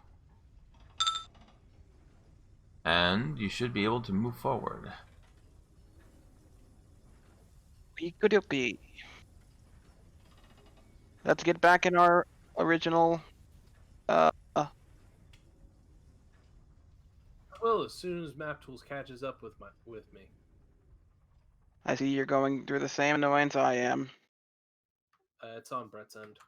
And you should be able to move forward. Could it be? Let's get back in our original. Well, as soon as Maptools catches up with me. I see you're going through the same annoyance I am. It's on Brett's end.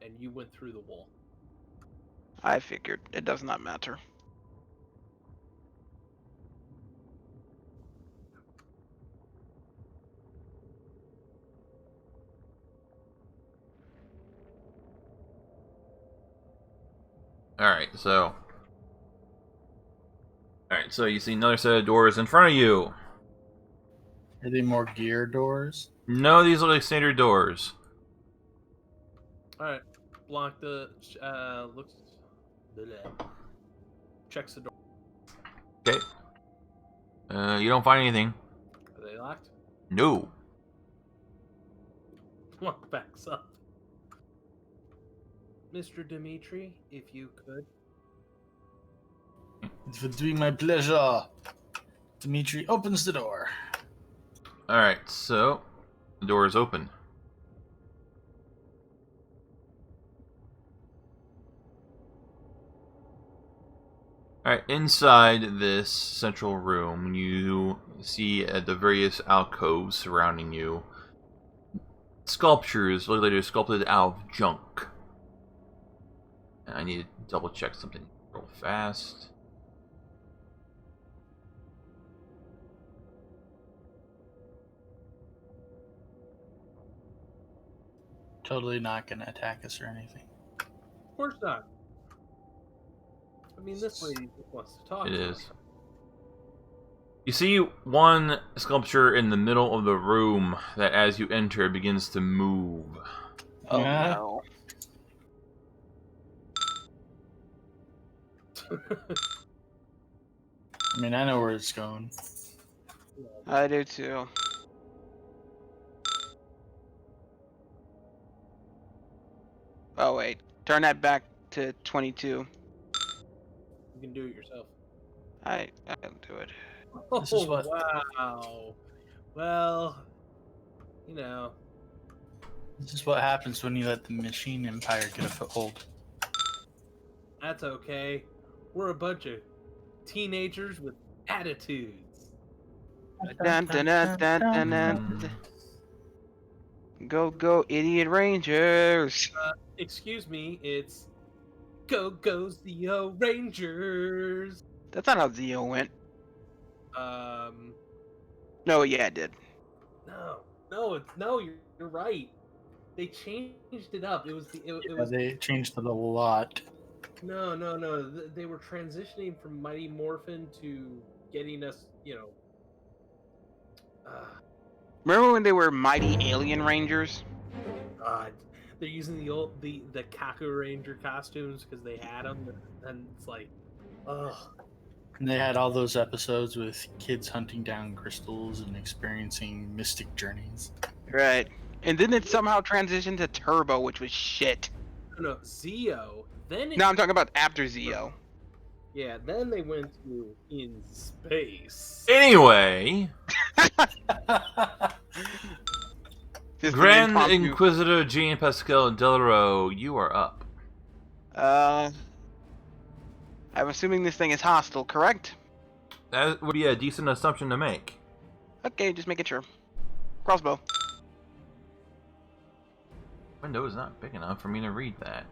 And you went through the wall. I figured. It does not matter. Alright, so you see another set of doors in front of you. Are they more gear doors? No, these look like standard doors. Alright. Block the looks checks the door. Okay. You don't find anything. Are they locked? No. Block backs up. Mr. Dimitri, if you could. It would be my pleasure. Dimitri opens the door. Alright, so the door is open. Alright, inside this central room, you see at the various alcoves surrounding you sculptures look like they're sculpted out of junk. And I need to double check something real fast. Totally not going to attack us or anything. Of course not. I mean, this lady just wants to talk. It is. You see one sculpture in the middle of the room that, as you enter, begins to move. Oh no. I mean, I know where it's going. I do too. Oh wait, turn that back to 22. You can do it yourself. I'll do it. This is what- Wow. Well, you know. This is what happens when you let the machine empire get a foothold. That's okay. We're a bunch of teenagers with attitudes. Dun, dun, dun, dun, dun, dun. Go, go, idiot rangers! Excuse me, it's Go Zeo Rangers! That's not how Zeo went. No, yeah, it did. No, you're right. They changed it up. It was They changed it a lot. No. They were transitioning from Mighty Morphin to getting us, Remember when they were Mighty Alien Rangers? God, they're using the Kaku Ranger costumes because they had them, and it's like, ugh. And they had all those episodes with kids hunting down crystals and experiencing mystic journeys. Right. And then it somehow transitioned to Turbo, which was shit. No, Zeo. Then No, I'm talking about after Zeo. Yeah, then they went to In Space. Anyway, Just an Grand impromptu- Inquisitor Jean Pascal Delaro, you are up. I'm assuming this thing is hostile, correct? That would be a decent assumption to make. Okay, just making sure. Crossbow. Window is not big enough for me to read that.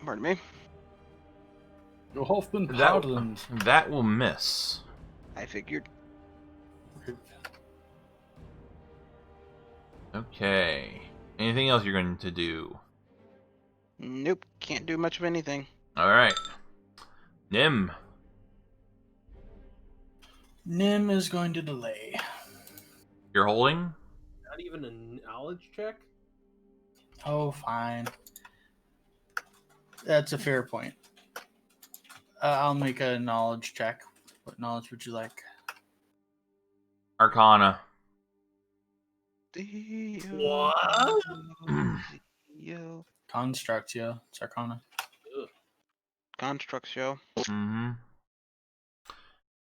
Pardon me. Your Hoffman Powderland. That will miss. I figured. Okay. Anything else you're going to do? Nope, can't do much of anything. Alright. Nim. Nim is going to delay. You're holding? Not even a knowledge check? Oh, fine. That's a fair point. I'll make a knowledge check. What knowledge would you like? Arcana. What? Yo. Construct, yeah. It's Arcana. Construct show. Mm-hmm.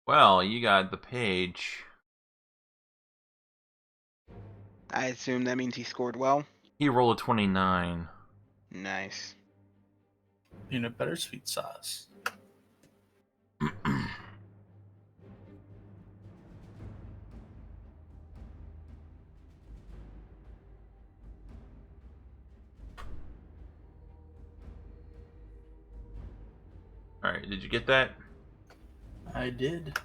Well, you got the page. I assume that means he scored well. He rolled a 29. Nice. Peanut butter sweet sauce. Alright, did you get that? I did.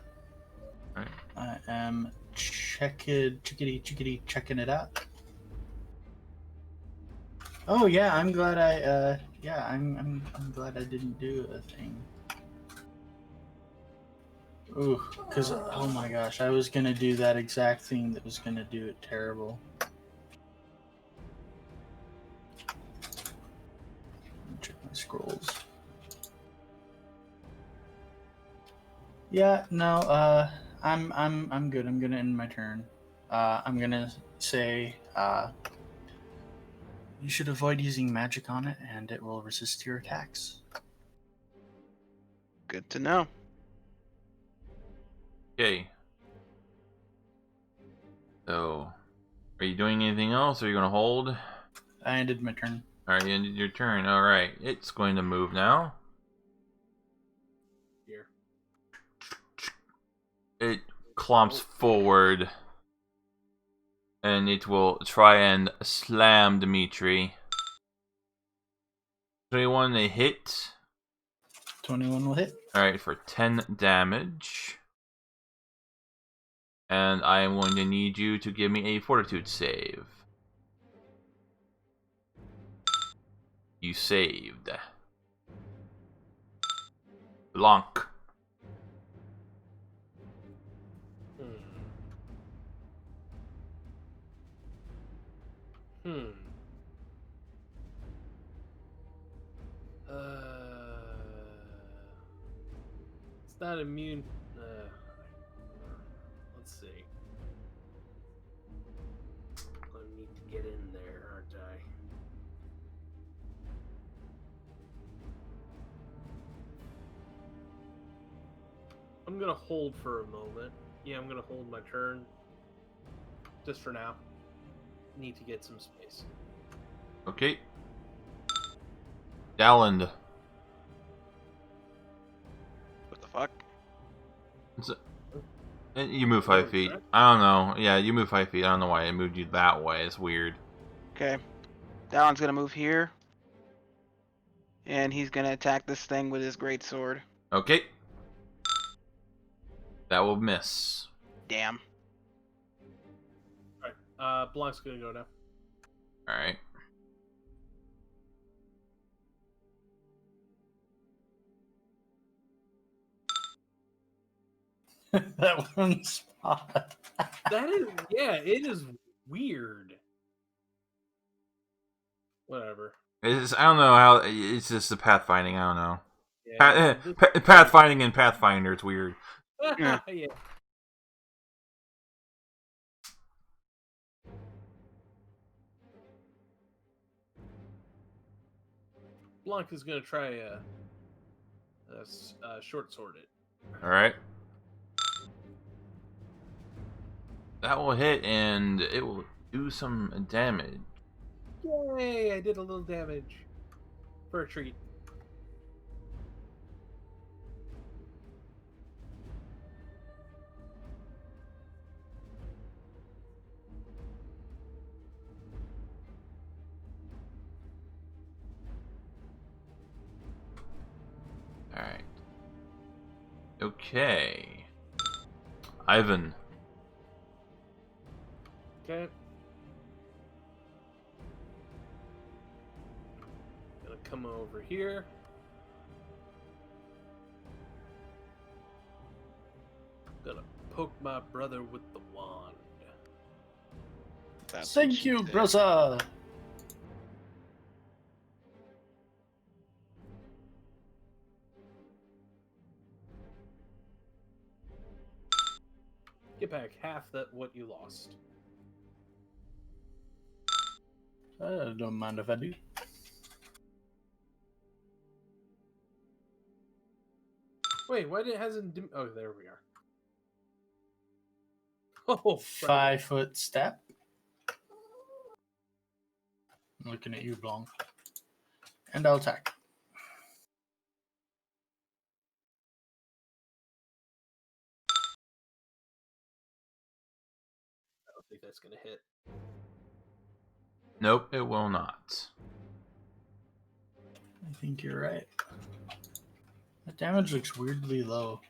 Alright. I am checking it out. Oh yeah, I'm glad I'm glad I didn't do a thing. Ooh, because oh my gosh, I was gonna do that exact thing that was gonna do it terrible. Check my scrolls. Yeah, no, I'm good. I'm gonna end my turn. I'm gonna say, you should avoid using magic on it, and it will resist your attacks. Good to know. Okay. So, are you doing anything else, or are you going to hold? I ended my turn. Alright, you ended your turn. Alright, it's going to move now. Here. It clomps forward. And it will try and slam Dimitri. 21 a hit. 21 will hit. Alright, for 10 damage. And I am going to need you to give me a fortitude save. You saved. Blanc. It's not immune. Let's see. I need to get in there, aren't I? I'm gonna hold for a moment. Yeah, I'm gonna hold my turn. Just for now. Need to get some space. Okay. Dalland. What the fuck? You move 5 feet. I don't know. Yeah, you move 5 feet. I don't know why it moved you that way. It's weird. Okay. That one's gonna move here. And he's gonna attack this thing with his greatsword. Okay. That will miss. Damn. Alright, Blanc's gonna go now. Alright. That one spot. That is, yeah, it is weird. Whatever. I don't know how. It's just the pathfinding. I don't know. Yeah, Pathfinding and Pathfinder. It's weird. Yeah. yeah. Blanc is gonna try short sword it. All right. That will hit, and it will do some damage. Yay! I did a little damage for a treat. All right. Okay. Ivan. Okay. Gonna come over here. Gonna poke my brother with the wand. Thank you, brother. Get back half that what you lost. I don't mind if I do. Wait, why did it hasn't? Oh, there we are. Oh, 5-foot step. I'm looking at you, Blanc. And I'll attack. I don't think that's gonna hit. Nope, it will not. I think you're right. That damage looks weirdly low.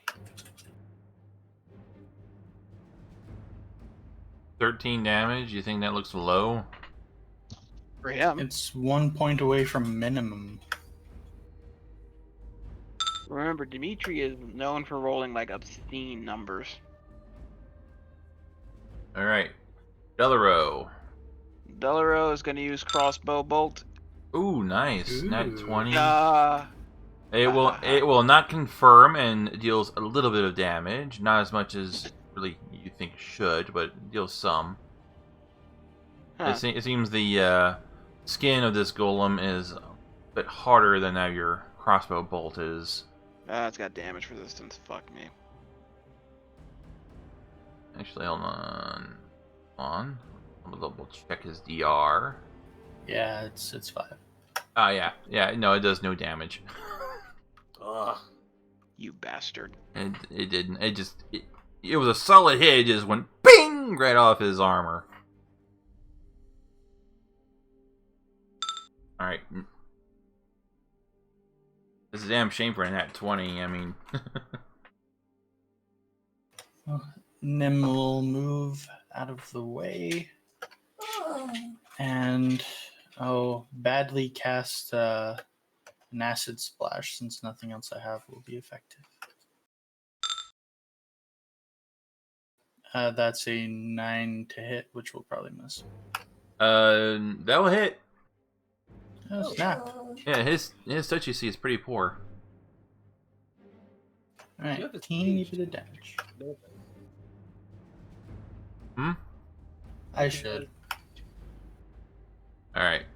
13 damage. You think that looks low? For him. It's 1 point away from minimum. Remember, Dimitri is known for rolling like obscene numbers. All right. Delaro. Delaro is going to use crossbow bolt. Ooh, nice. Nat 20. It will not confirm and deals a little bit of damage. Not as much as really you think it should, but it deals some. Huh. It seems the skin of this golem is a bit harder than that your crossbow bolt is. It's got damage resistance. Fuck me. Actually, hold on. I'm gonna double check his DR. Yeah, it's 5. Oh yeah, no, it does no damage. Ugh. You bastard. And it didn't. It was a solid hit. It just went bing right off his armor. All right. This is a damn shame for a nat 20. I mean. Nim will move out of the way. And badly cast an acid splash since nothing else I have will be effective. That's a 9 to hit, which will probably miss. That'll hit. Oh, snap. Yeah, his touch AC is pretty poor. Alright, teeny bit of damage. I should. Alright.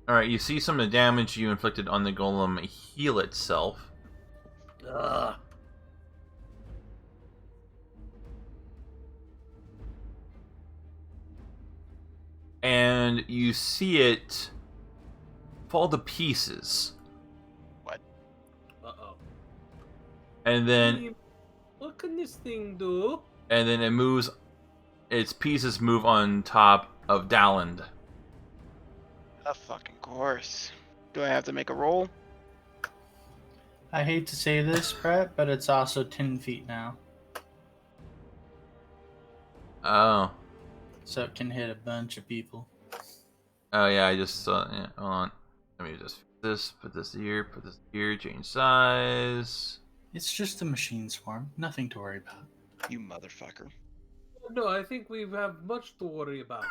Alright, you see some of the damage you inflicted on the golem heal itself. Ugh. And you see it fall to pieces. What? Uh-oh. And then What can this thing do? and then it moves, its pieces move on top of Dalland. Of fucking course. Do I have to make a roll? I hate to say this, Brett, but it's also 10 feet now. Oh. So it can hit a bunch of people. Oh yeah, I just saw. Yeah, hold on. Let me just put this here, change size. It's just a machine swarm. Nothing to worry about. You motherfucker. No, I think we have much to worry about.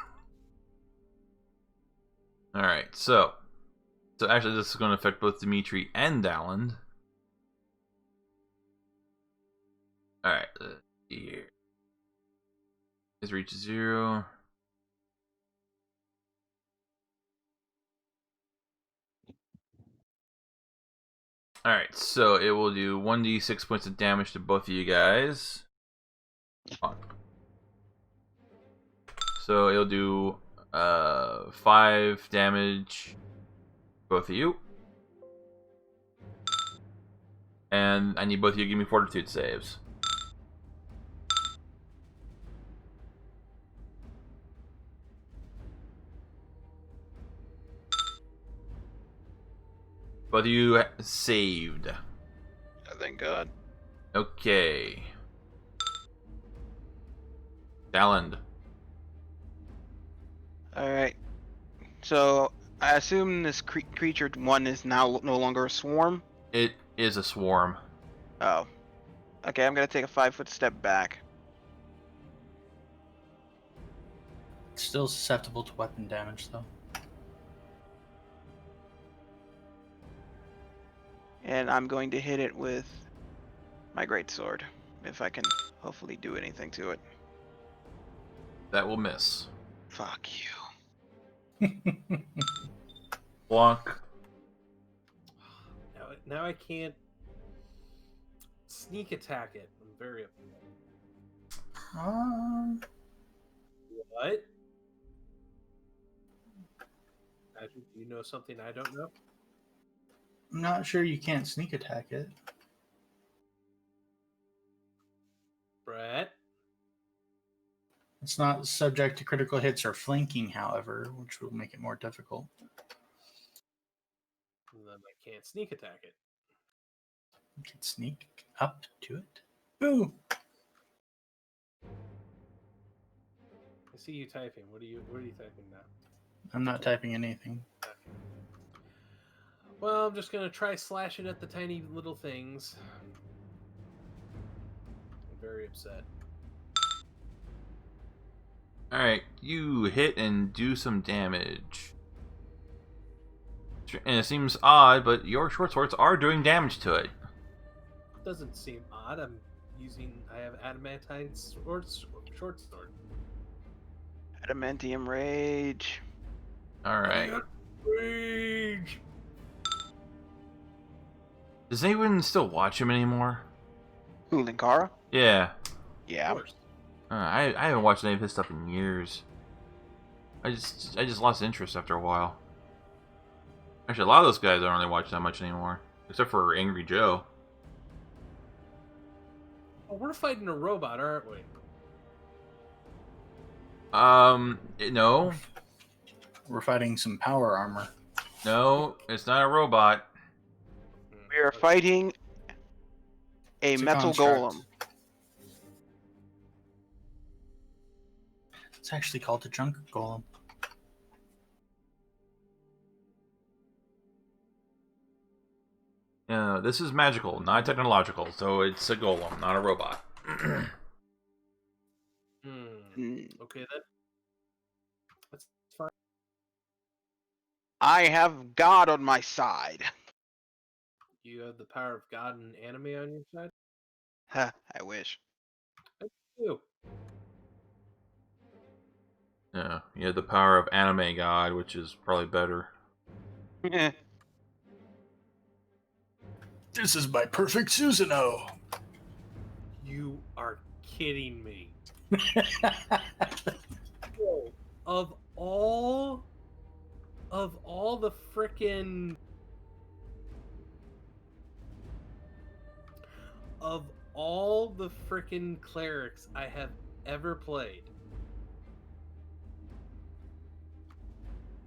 Alright, so actually this is going to affect both Dimitri and Dallin. Alright, let's see here. His reach is 0. Alright, so it will do 1d6 points of damage to both of you guys. So it'll do 5 damage both of you. And I need both of you to give me fortitude saves. Both of you saved. Oh, thank God. Okay. Dalland. Alright. So, I assume this creature one is now no longer a swarm? It is a swarm. Oh. Okay, I'm gonna take a 5-foot step back. It's still susceptible to weapon damage, though. And I'm going to hit it with my greatsword, if I can hopefully do anything to it. That will miss. Fuck you. Block. Now I can't sneak attack it. I'm very upset. What? Patrick, do you know something I don't know? I'm not sure you can't sneak attack it. Brett? It's not subject to critical hits or flanking, however, which will make it more difficult. Then I can't sneak attack it. You can sneak up to it. Boo! I see you typing. What are you typing now? I'm not typing anything. Well, I'm just gonna try slashing at the tiny little things. I'm very upset. Alright, you hit and do some damage. And it seems odd, but your short swords are doing damage to it. Doesn't seem odd. I have adamantine short sword. Adamantium Rage. Alright. Rage! Does anyone still watch him anymore? Who, Linkara? Yeah. Yeah. I haven't watched any of his stuff in years. I just lost interest after a while. Actually, a lot of those guys don't really watch that much anymore. Except for Angry Joe. Oh, we're fighting a robot, aren't we? No. We're fighting some power armor. No, it's not a robot. We are fighting a It's a metal construct. golem. It's actually called a junk golem. This is magical, not technological, so it's a golem, not a robot. Okay, then. That's fine. I have God on my side. You have the power of God and anime on your side? Huh, I wish. I do. Yeah, you have the power of anime god, which is probably better. This is my perfect Susanoo. You are kidding me. Of all the frickin' clerics I have ever played,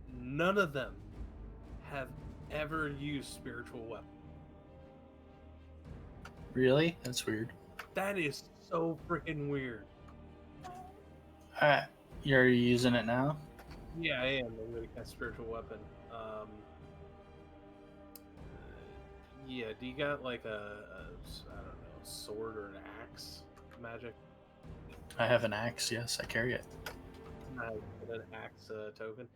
none of them have ever used spiritual weapon. Really? That's weird. That is so freaking weird. You're using it now? Yeah, I am. I'm gonna cast spiritual weapon. Yeah. Do you got like a I don't know, sword or an axe magic? I have an axe. Yes, I carry it. An axe token.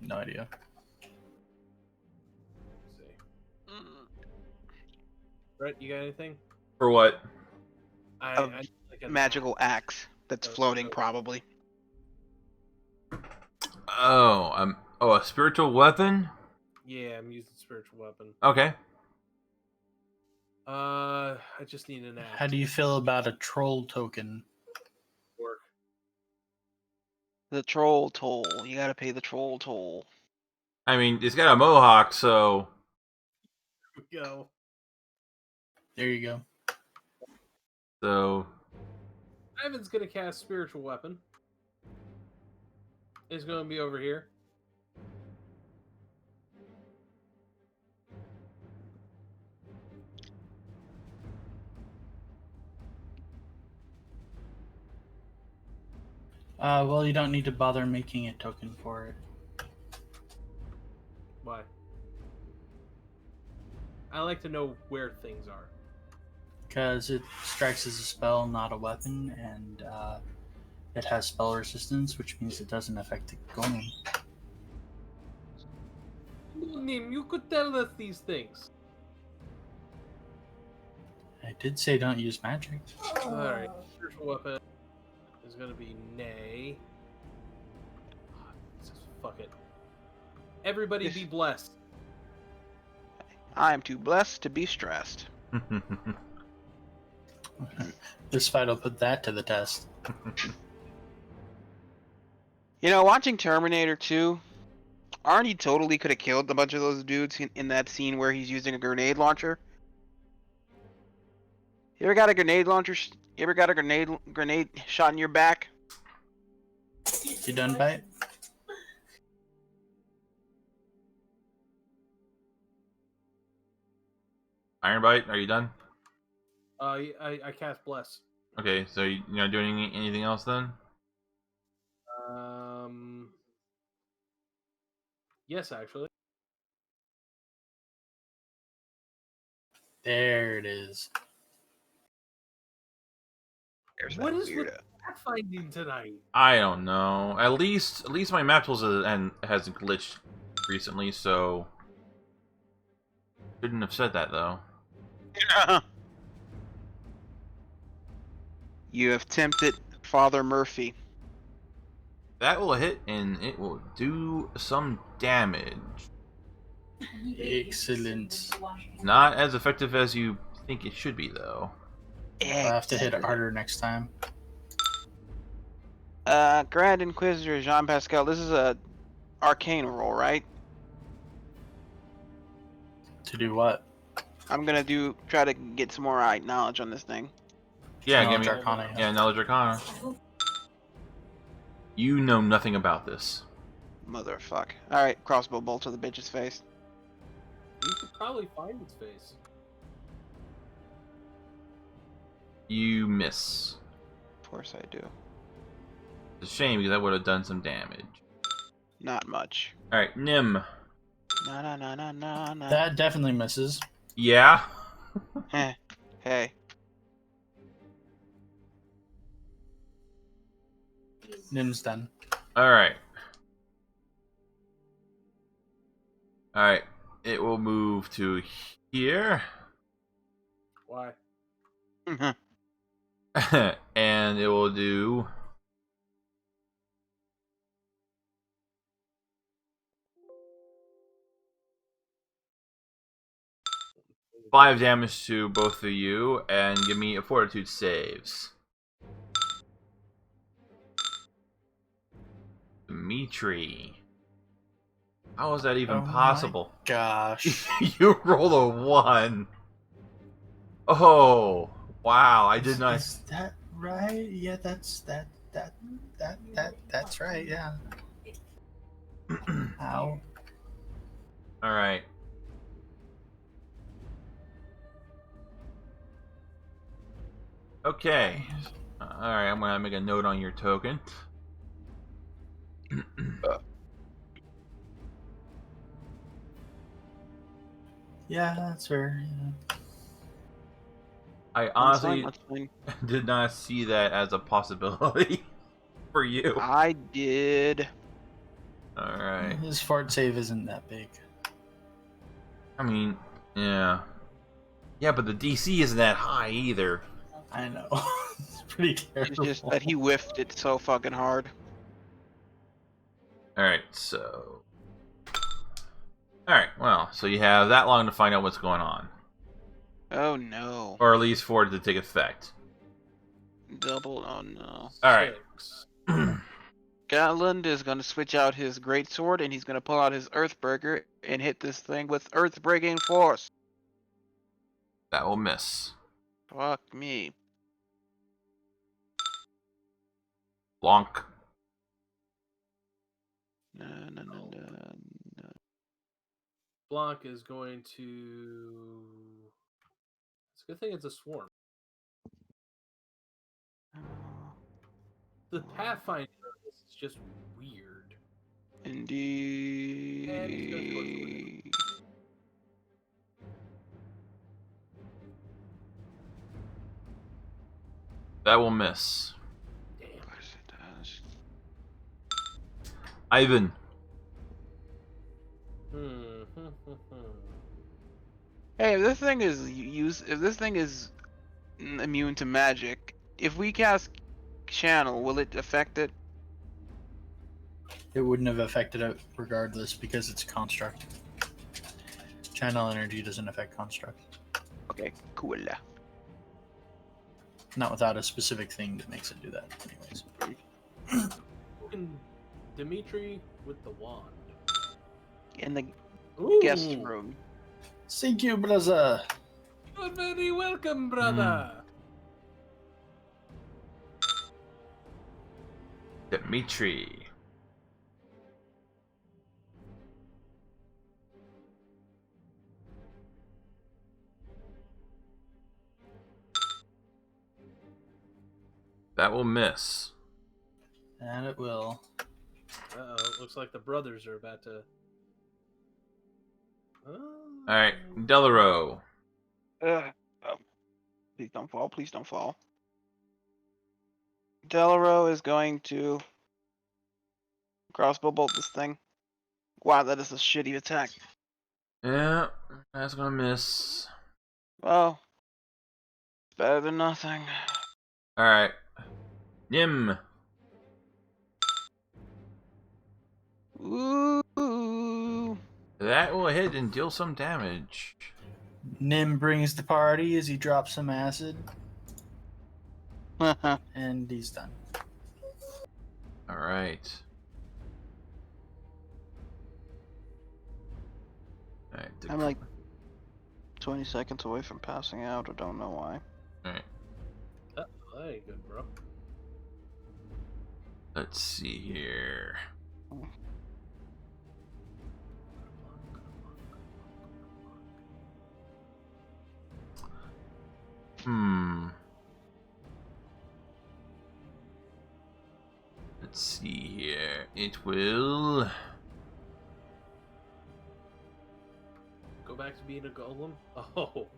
No idea. Let's see. Brett, you got anything? For what? A like an magical axe that's floating, probably. Oh, a spiritual weapon? Yeah, I'm using spiritual weapon. Okay. I just need an axe. How do you feel about a troll token? Work. The troll toll. You gotta pay the troll toll. I mean, it's got a mohawk, so... Go. There you go. So... Ivan's gonna cast spiritual weapon. It's gonna be over here. Well, you don't need to bother making a token for it. Why? I like to know where things are. Because it strikes as a spell, not a weapon, and it has spell resistance, which means it doesn't affect the golem. Nim, you could tell us these things. I did say don't use magic. Alright, spiritual weapon is gonna be nay. Fuck it. Everybody be blessed. I am too blessed to be stressed. This fight will put that to the test. You know, watching Terminator 2, Arnie totally could have killed a bunch of those dudes in that scene where he's using a grenade launcher. You ever got a grenade launcher? You ever got a grenade shot in your back? You done, Bite? Ironbite, are you done? I cast bless. Okay, so you're not doing anything else then? Yes, actually. There it is. What is with that finding tonight? I don't know. At least my Maptools hasn't glitched recently, so shouldn't have said that though. You have tempted Father Murphy. That will hit and it will do some damage. Excellent. Not as effective as you think it should be though. I'll have to hit it harder next time. Grand Inquisitor Jean Pascal, this is a arcane roll, right? To do what? I'm gonna try to get some more knowledge on this thing. Yeah, Knowledge give me Arcana. Yeah, knowledge arcana. You know nothing about this. Motherfuck. Alright, crossbow bolt to the bitch's face. You could probably find its face. You miss. Of course I do. It's a shame because that would have done some damage. Not much. Alright, Nim. Na. That definitely misses. Yeah? Hey. Nim's done. Alright. Alright. It will move to here. Why? And it will do 5 damage to both of you, and give me a fortitude saves. Dimitri. How is that even possible? My gosh. You roll a 1. Oh, wow, I did not. Is that right? Yeah, that's right, yeah. Ow. Alright. Okay. Alright, I'm gonna make a note on your token. Yeah, that's fair. I honestly did not see that as a possibility for you. I did. Alright. His fart save isn't that big. I mean, yeah. Yeah, but the DC isn't that high either. I know. It's pretty terrible. It's just that he whiffed it so fucking hard. Alright, so... Alright, well, so you have that long to find out what's going on. Oh no. Or at least for it to take effect. Double, oh no. Alright. Gatland is going to switch out his greatsword and he's going to pull out his Earthbreaker and hit this thing with Earthbreaking Force. That will miss. Fuck me. Blanc. No. Blanc is going to... It's a good thing it's a swarm. The Pathfinder is just weird. Indeed. That will miss. Damn. Of course it does. Ivan. Hey, if this thing is immune to magic, if we cast Channel, will it affect it? It wouldn't have affected it regardless because it's construct. Channel energy doesn't affect construct. Okay, cool. Not without a specific thing that makes it do that, anyways. Dimitri with the wand. In the Ooh. guest room. Thank you, brother. You're very welcome, brother. Dimitri. That will miss. And it will. Uh-oh, looks like the brothers are about to... Alright, Delaro. Please don't fall, please don't fall. Delaro is going to crossbow bolt this thing. Wow, that is a shitty attack. Yeah, that's gonna miss. Well, better than nothing. Alright. Nim. Ooh. That will hit and deal some damage. Nim brings the party as he drops some acid. And he's done. Alright. I'm like 20 seconds away from passing out. I don't know why. Alright. That ain't good, bro. Let's see here. Let's see here. It will... Go back to being a golem? Oh.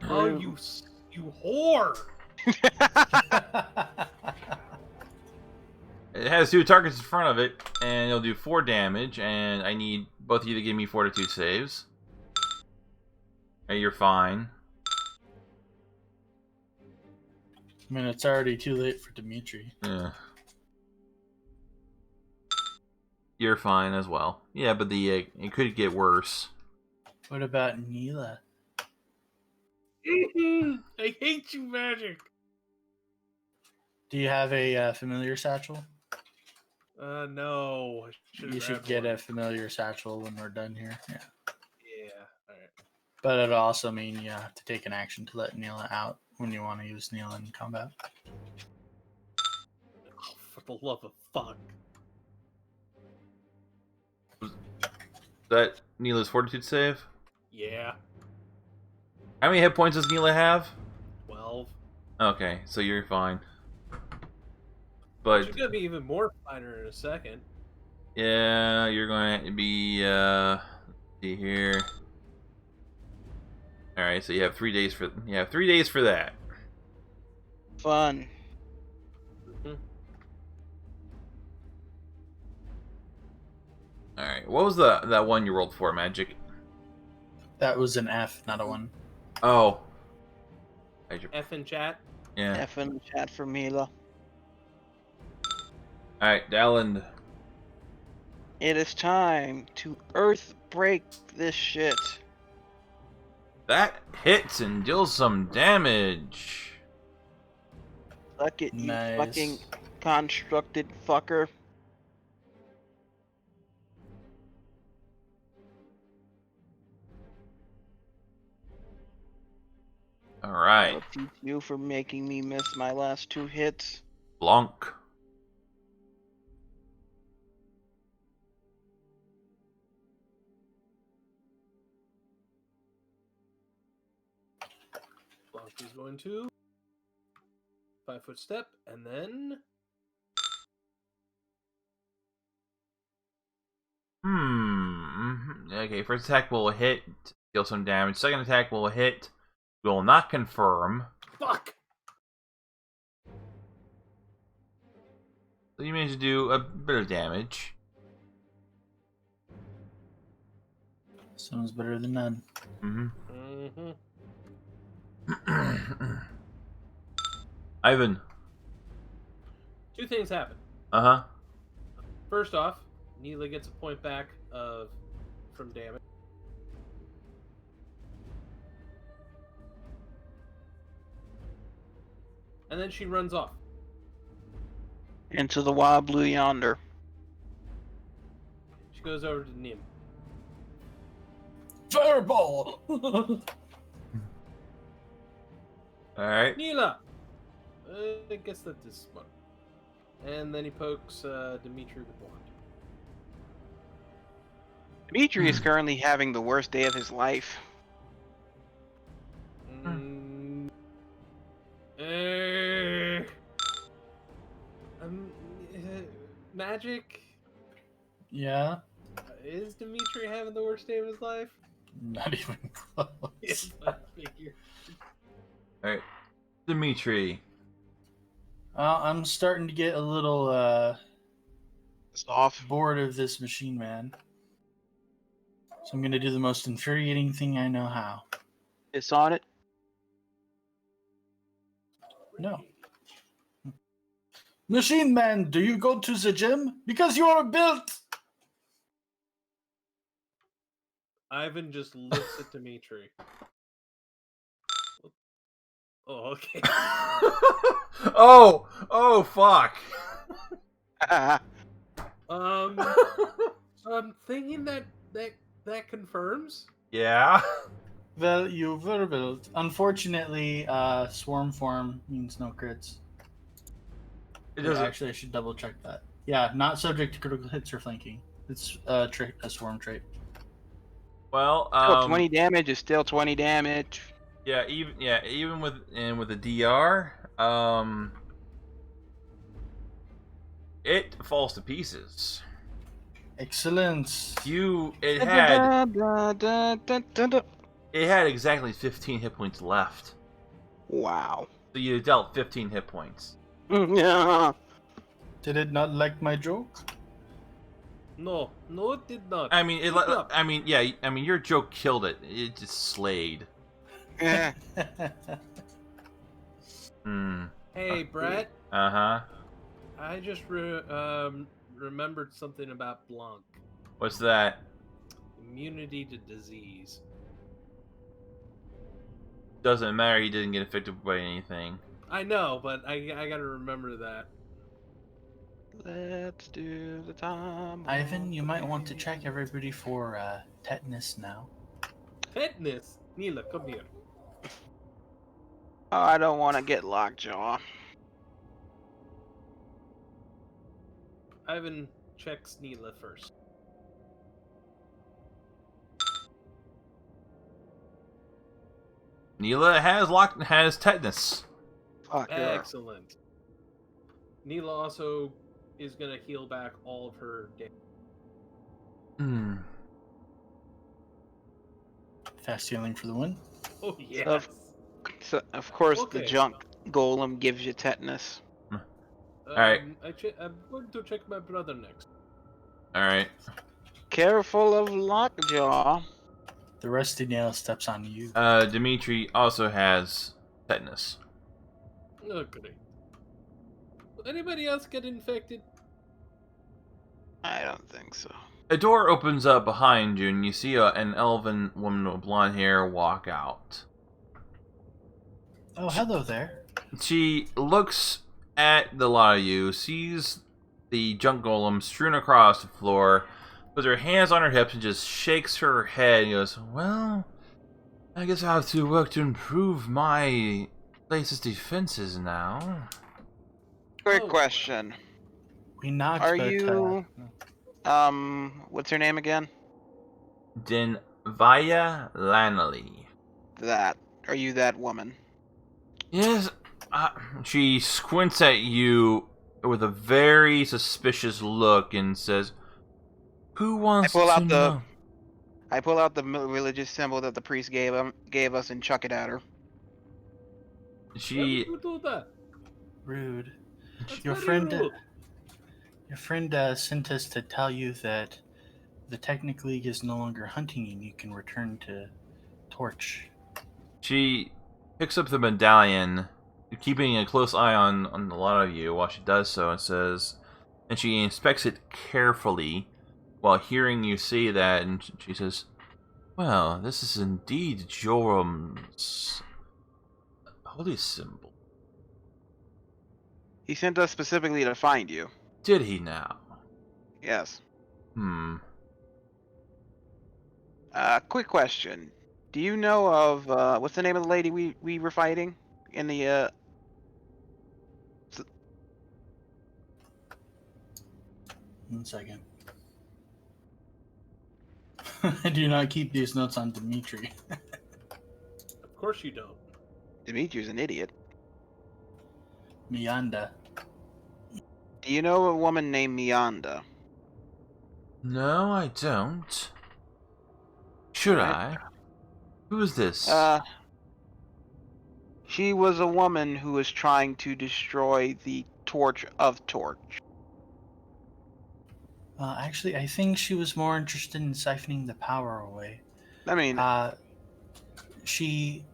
Oh, you whore! It has 2 targets in front of it, and it'll do 4 damage, and I need both of you to give me fortitude saves. Hey, you're fine. I mean, it's already too late for Dimitri. Yeah. You're fine as well. Yeah, but it could get worse. What about Neela? I hate you, magic. Do you have a familiar satchel? No. You should get a familiar satchel when we're done here. Yeah. Yeah. All right. But it'll also mean you have to take an action to let Neela out when you want to use Neela in combat. Oh, for the love of fuck. That Neela's fortitude save? Yeah. How many hit points does Neela have? 12. Okay, so you're fine. But She's gonna be even more finer in a second. yeah, you're going to be let's see here. Alright, right, so you have 3 days for 3 days for that. Fun. All right, what was that one you rolled for, Magic? That was an F, not a 1. Oh, F in chat. yeah. F in the chat for Mila. All right, Dallin. It is time to earth break this shit. That hits and deals some damage. Suck it, you Nice. fucking constructed fucker. All right, I'll teach you for making me miss my last 2 hits. Blanc. Blanc is going to 5-foot step, and then Okay, first attack will hit, deal some damage. Second attack will hit, will not confirm. fuck. So you managed to do a bit of damage. Sounds better than none. Ivan. 2 things happen. Uh-huh. First off, Neela gets a point back from damage. And then she runs off. Into the wild blue yonder. She goes over to Nim. Fireball! Alright. Neela! I guess that is smart. And then he pokes Dimitri with the wand. Dimitri is currently having the worst day of his life. Magic? Yeah? Is Dimitri having the worst day of his life? Not even close. Yes, I figure. Alright. Dimitri. I'm starting to get a little Off. bored of this machine man. So I'm gonna do the most infuriating thing I know how. It's on it. No. Machine man, do you go to the gym? Because you are built! Ivan just looks at Dimitri. Oh, okay. Oh, fuck. So I'm thinking that confirms. Yeah. Well, you were built. Unfortunately, swarm form means no crits. It doesn't. Actually, I should double check that. Yeah, not subject to critical hits or flanking. It's a swarm trait. Well, Still 20 damage is still 20 damage. Yeah, even with the DR, it falls to pieces. Excellent. It had exactly 15 hit points left. Wow. So you dealt 15 hit points. Yeah. Did it not like my joke? No, it did not. I mean, your joke killed it. It just slayed. Yeah. Hey, Brett. Uh-huh. I just remembered something about Blanc. What's that? Immunity to disease. Doesn't matter. He didn't get affected by anything. I know, but I gotta remember that. Let's do the time. Ivan, you might want to check everybody for tetanus now. Tetanus? Neela, come here. Oh, I don't want to get lockjaw. Ivan checks Neela first. Neela has tetanus. Fuck her. Excellent. Neela also is gonna heal back all of her damage. Fast healing for the win. Oh yes. So of course the Okay. junk golem gives you tetanus. Alright. I'm going to check my brother next. Alright. Careful of Lockjaw. The rusty nail steps on you. Dimitri also has tetanus. Oh, great. Will anybody else get infected? I don't think so. A door opens up behind you, and you see an elven woman with blonde hair walk out. Oh, hello there. She looks at the lot of you, sees the junk golem strewn across the floor, puts her hands on her hips, and just shakes her head and goes, "Well, I guess I have to work to improve my place's defenses now." Quick Oh. question. We knocked, Are but you what's her name again? Dinvaya Lanalei. Are you that woman? Yes, she squints at you with a very suspicious look and says, "Who wants to know?" I pull out the religious symbol that the priest gave us and chuck it at her. Why She would you do that? rude. That's Your very friend, rude. your friend sent us to tell you that the Technic League is no longer hunting you. You can return to Torch. She picks up the medallion, keeping a close eye on a lot of you while she does so, and says, and she inspects it carefully while hearing you say that, and she says, "Well, this is indeed Jorum's holy symbol. He sent us specifically to find you. Did he now? Yes. Quick question. Do you know of what's the name of the lady we were fighting in the 1 second. I do not keep these notes on Dimitri. Of course you don't. Dimitri's an idiot. Mianda. Do you know a woman named Mianda? No, I don't. Should Alright. I? Who is this? She was a woman who was trying to destroy the Torch of Torch. Actually, I think she was more interested in siphoning the power away. I mean, She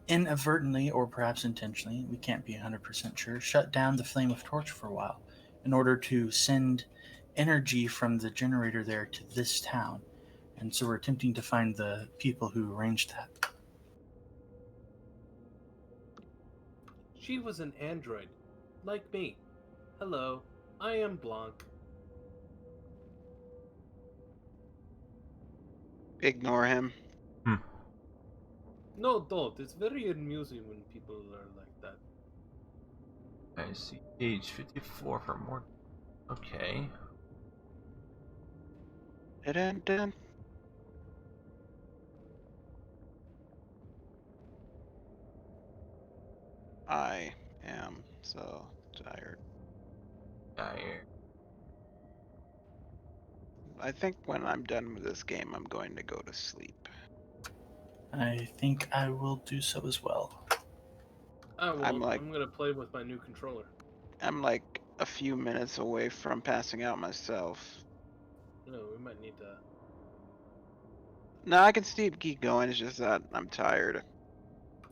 inadvertently, or perhaps intentionally, we can't be 100% sure, shut down the Flame of Torch for a while in order to send energy from the generator there to this town. And so we're attempting to find the people who arranged that. She was an android, like me. Hello, I am Blanc. ignore him. No, don't. It's very amusing when people are like that. I see. Page 54 for more. Okay. Dun-dun-dun. I am so tired. I think when I'm done with this game, I'm going to go to sleep. I think I will do so as well. Oh, well, I'm gonna play with my new controller. I'm like a few minutes away from passing out myself. No, we might need to. No, I can keep going. It's just that I'm tired.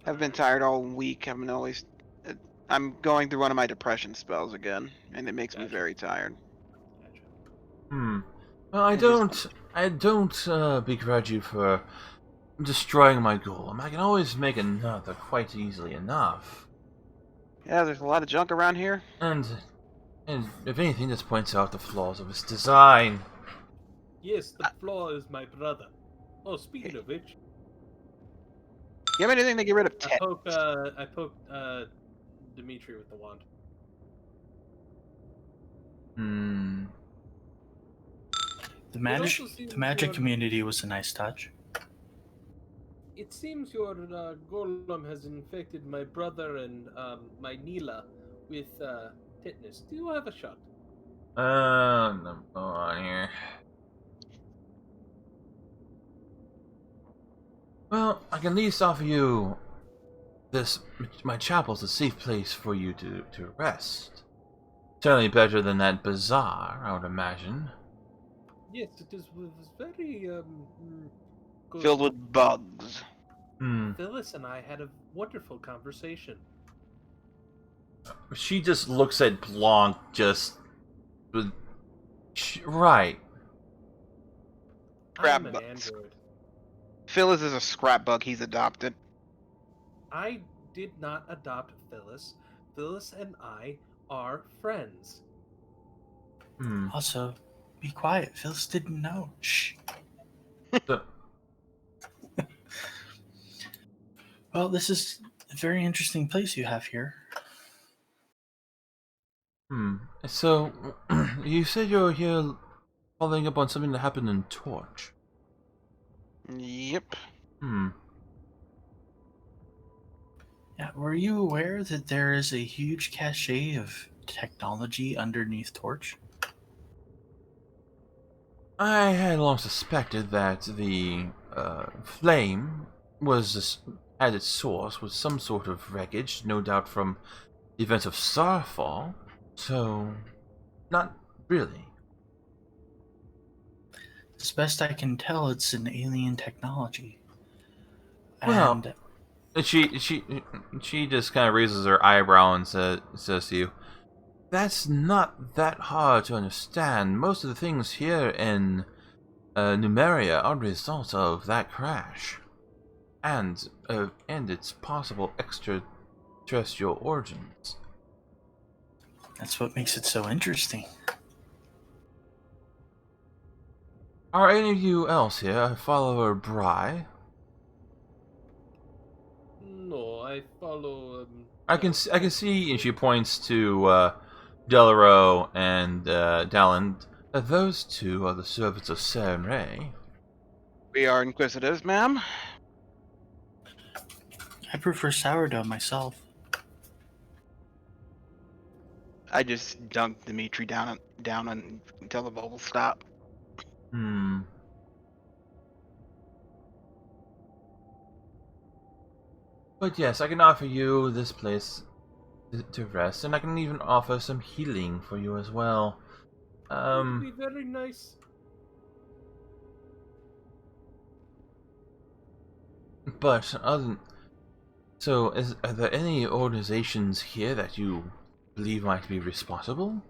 I've been tired all week. I'm going through one of my depression spells again, and it makes me very tired. Well, I don't begrudge you for destroying my golem. I can always make another quite easily enough. Yeah, there's a lot of junk around here. And if anything, this points out the flaws of its design. Yes, the flaw is my brother. Oh, speaking of which, you have anything to get rid of tetanus? I poked Dimitri with the wand. The magic community was a nice touch. It seems your golem has infected my brother and my Neela with tetanus. Do you have a shot? No, go on here. Well, I can at least offer you this. My chapel's a safe place for you to rest. Certainly better than that bazaar, I would imagine. Yes, it was very good. Filled with bugs. Phyllis and I had a wonderful conversation. She just looks at Blanc, right. I'm an Crab android. Phyllis is a scrap bug he's adopted. I did not adopt Phyllis. Phyllis and I are friends. Also, be quiet. Phyllis didn't know. Shh. So, Well, this is a very interesting place you have here. So, you said you're here following up on something that happened in Torch. Yep. Yeah, were you aware that there is a huge cache of technology underneath Torch? I had long suspected that the flame at its source was some sort of wreckage, no doubt from the events of Starfall. So, not really. As best I can tell, it's an alien technology. Well, And she just kind of raises her eyebrow and says to you, "That's not that hard to understand. Most of the things here in Numeria are results of that crash, and its possible extraterrestrial origins." that's what makes it so interesting. Are any of you else here a follower of Bry? No, I follow. I can see, and she points to Delaro and Dalland. Those two are the servants of Sam Ray. We are inquisitives, ma'am. I prefer sourdough myself. I just dunked Dimitri down until the bubbles stop. But yes, I can offer you this place to rest, and I can even offer some healing for you as well. Would be very nice. But so, are there any organizations here that you believe might be responsible?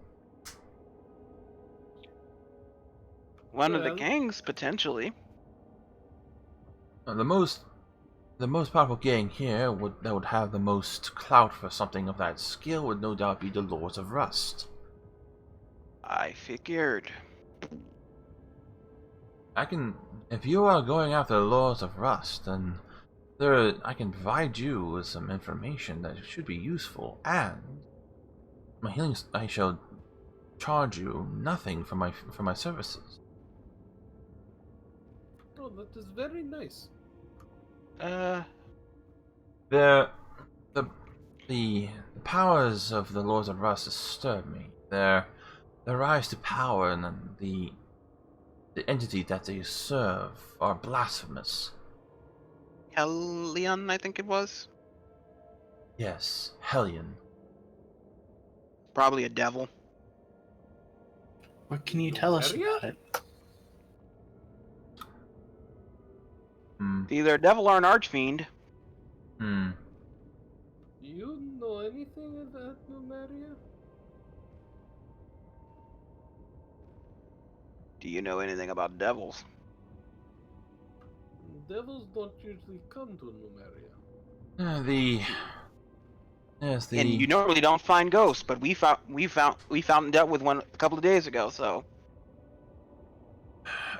One of the Well- gangs, potentially. The most powerful gang here that would have the most clout for something of that scale would no doubt be the Lords of Rust. I figured. If you are going after the Lords of Rust, then I can provide you with some information that should be useful, and I shall charge you nothing for my services. Oh, that is very nice. The powers of the Lords of Rust disturb me. Their rise to power and then the entity that they serve are blasphemous. Hellion, I think it was. Yes, Hellion. Probably a devil. What can you tell us about it? Either a devil or an archfiend. Do you know anything about Numeria? Do you know anything about devils? Devils don't usually come to Numeria. And you normally don't find ghosts, but we found and dealt with one a couple of days ago. So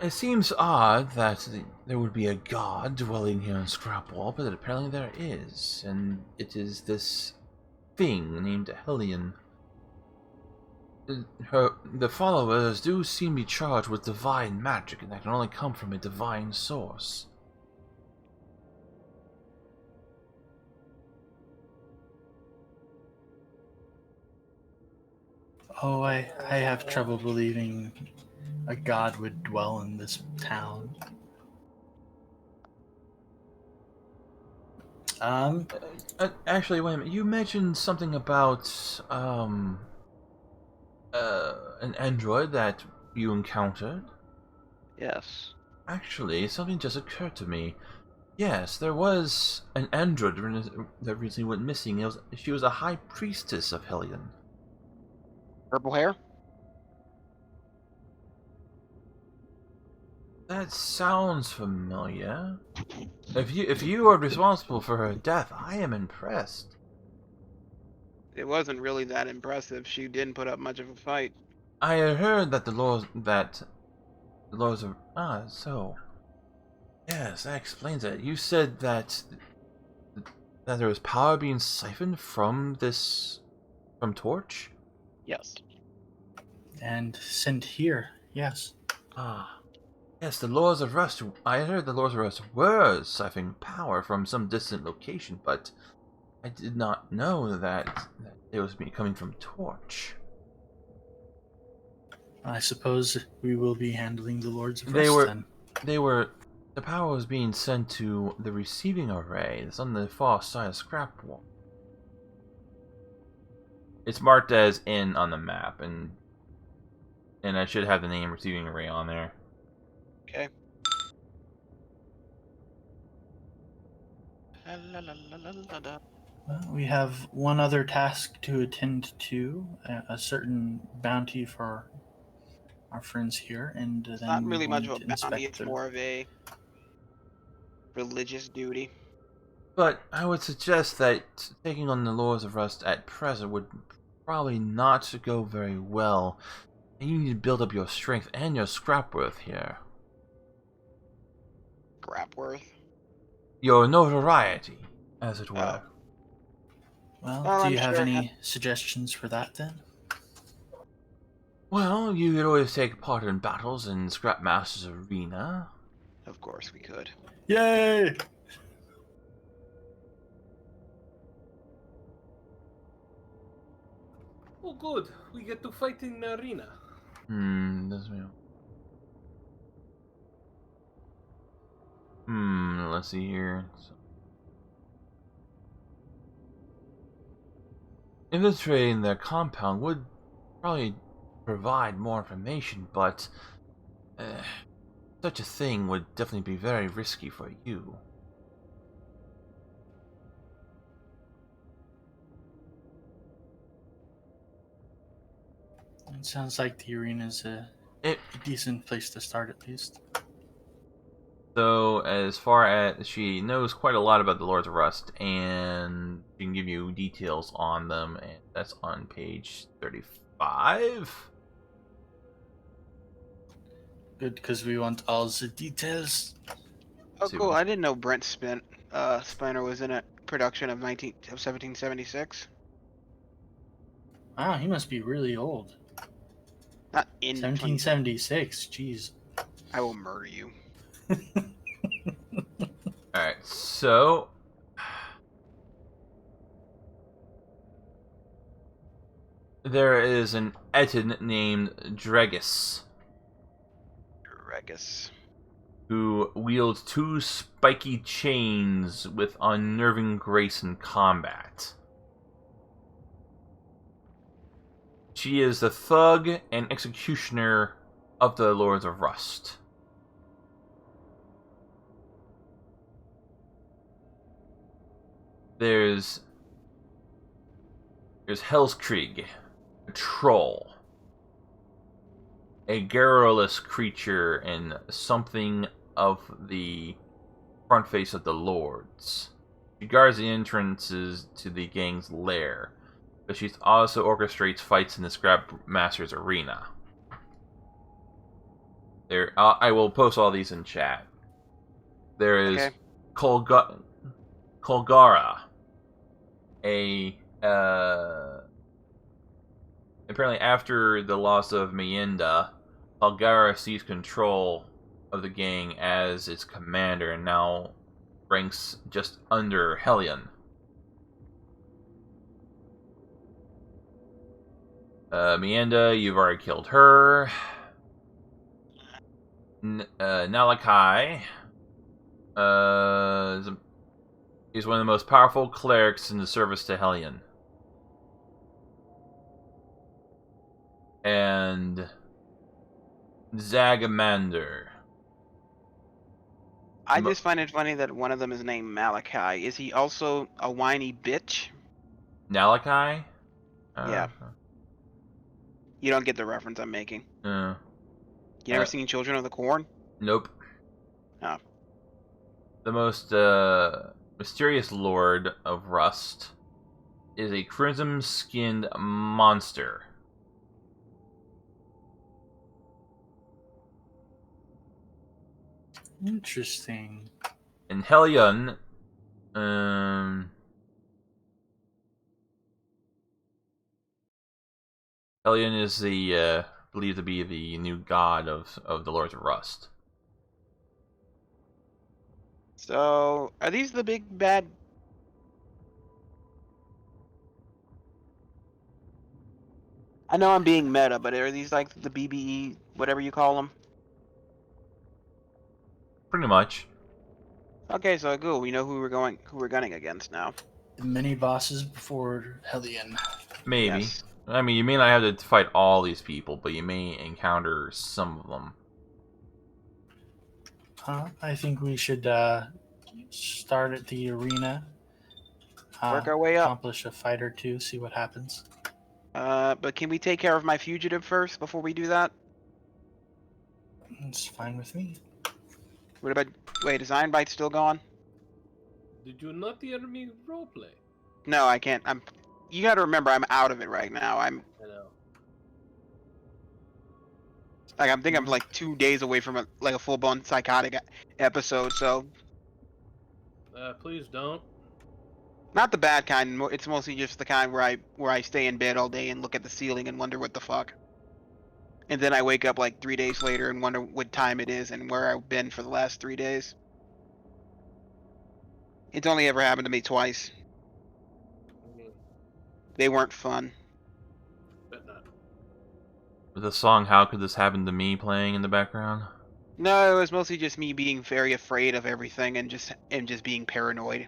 It seems odd that there would be a god dwelling here in Scrapwall, but apparently there is, and it is this thing named Hellion. The followers do seem to be charged with divine magic, and that can only come from a divine source. Oh, I have trouble believing a god would dwell in this town. Actually, wait a minute. You mentioned something about an android that you encountered. Yes. Actually, something just occurred to me. Yes, there was an android that recently went missing. She was a high priestess of Hellion. Purple hair? That sounds familiar. If you are responsible for her death, I am impressed. It wasn't really that impressive. She didn't put up much of a fight. I had heard that the laws of so yes, that explains it. You said that there was power being siphoned from Torch. Yes. And sent here, yes. Ah, yes, the Lords of Rust. I heard the Lords of Rust were siphoning power from some distant location, but I did not know that it was coming from Torch. I suppose we will be handling the Lords of They Rust were, then. the power was being sent to the receiving array. It's on the far side of Scrap Wall. It's marked as in on the map, and I should have the name receiving array on there. Okay. Well, we have one other task to attend to, a certain bounty for our friends here, and It's then not we really will much of need a to bounty. inspect It's more of a religious duty. But I would suggest that taking on the Lords of Rust at present would probably not go very well. You need to build up your strength and your scrap worth here. Grapworth. Your notoriety, as it Oh. were. Well, Well, do I'm you have sure any suggestions for that then? Well, you could always take part in battles in Scrapmaster's Arena. Of course we could. Yay! Oh, good. We get to fight in the arena. Let's see here. Infiltrating their compound would probably provide more information, but such a thing would definitely be very risky for you. It sounds like the arena's a decent place to start, at least. So, as far as she knows quite a lot about the Lords of Rust, and she can give you details on them, and that's on page 35. Good, because we want all the details. Oh, cool. I didn't know Brent Spiner was in a production of 1776. Wow, he must be really old. Not in 1776, jeez. I will murder you. Alright, so there is an Etin named Dregus who wields two spiky chains with unnerving grace in combat. She is the thug and executioner of the Lords of Rust. There's Hellskrieg, a troll, a garrulous creature, and something of the front face of the Lords. She guards the entrances to the gang's lair, but she also orchestrates fights in the Scrap Master's arena. I will post all these in chat. There is Okay. Colgara, apparently after the loss of Mienda, Colgara seized control of the gang as its commander and now ranks just under Hellion. Mienda, you've already killed her. Nalakai, He's one of the most powerful clerics in the service to Hellion. And Zagamander. I just find it funny that one of them is named Malachi. Is he also a whiny bitch? Nalakai? Yeah. You don't get the reference I'm making. You never seen Children of the Corn? Nope. Oh. The most mysterious lord of Rust is a crimson-skinned monster. Interesting. And Hellion, Hellion is the believed to be the new god of the Lords of Rust. So, are these the big bad? I know I'm being meta, but are these like the BBE, whatever you call them? Pretty much. Okay, so cool. We know who we're gunning against now. The mini bosses before Hellion. Maybe. Yes. I mean, you may not have to fight all these people, but you may encounter some of them. I think we should start at the arena. Work our way up. Accomplish a fight or two, see what happens. But can we take care of my fugitive first before we do that? It's fine with me. What about... Wait, is Ironbite still gone? Did you not hear me roleplay? No, I can't. You gotta remember, I'm out of it right now. I know. Like, I think I'm like 2 days away from a full-blown psychotic episode, so... Please don't. Not the bad kind. It's mostly just the kind where I stay in bed all day and look at the ceiling and wonder what the fuck. And then I wake up like 3 days later and wonder what time it is and where I've been for the last 3 days. It's only ever happened to me twice. They weren't fun. But not. The song "How Could This Happen to Me" playing in the background. No, it was mostly just me being very afraid of everything and just being paranoid.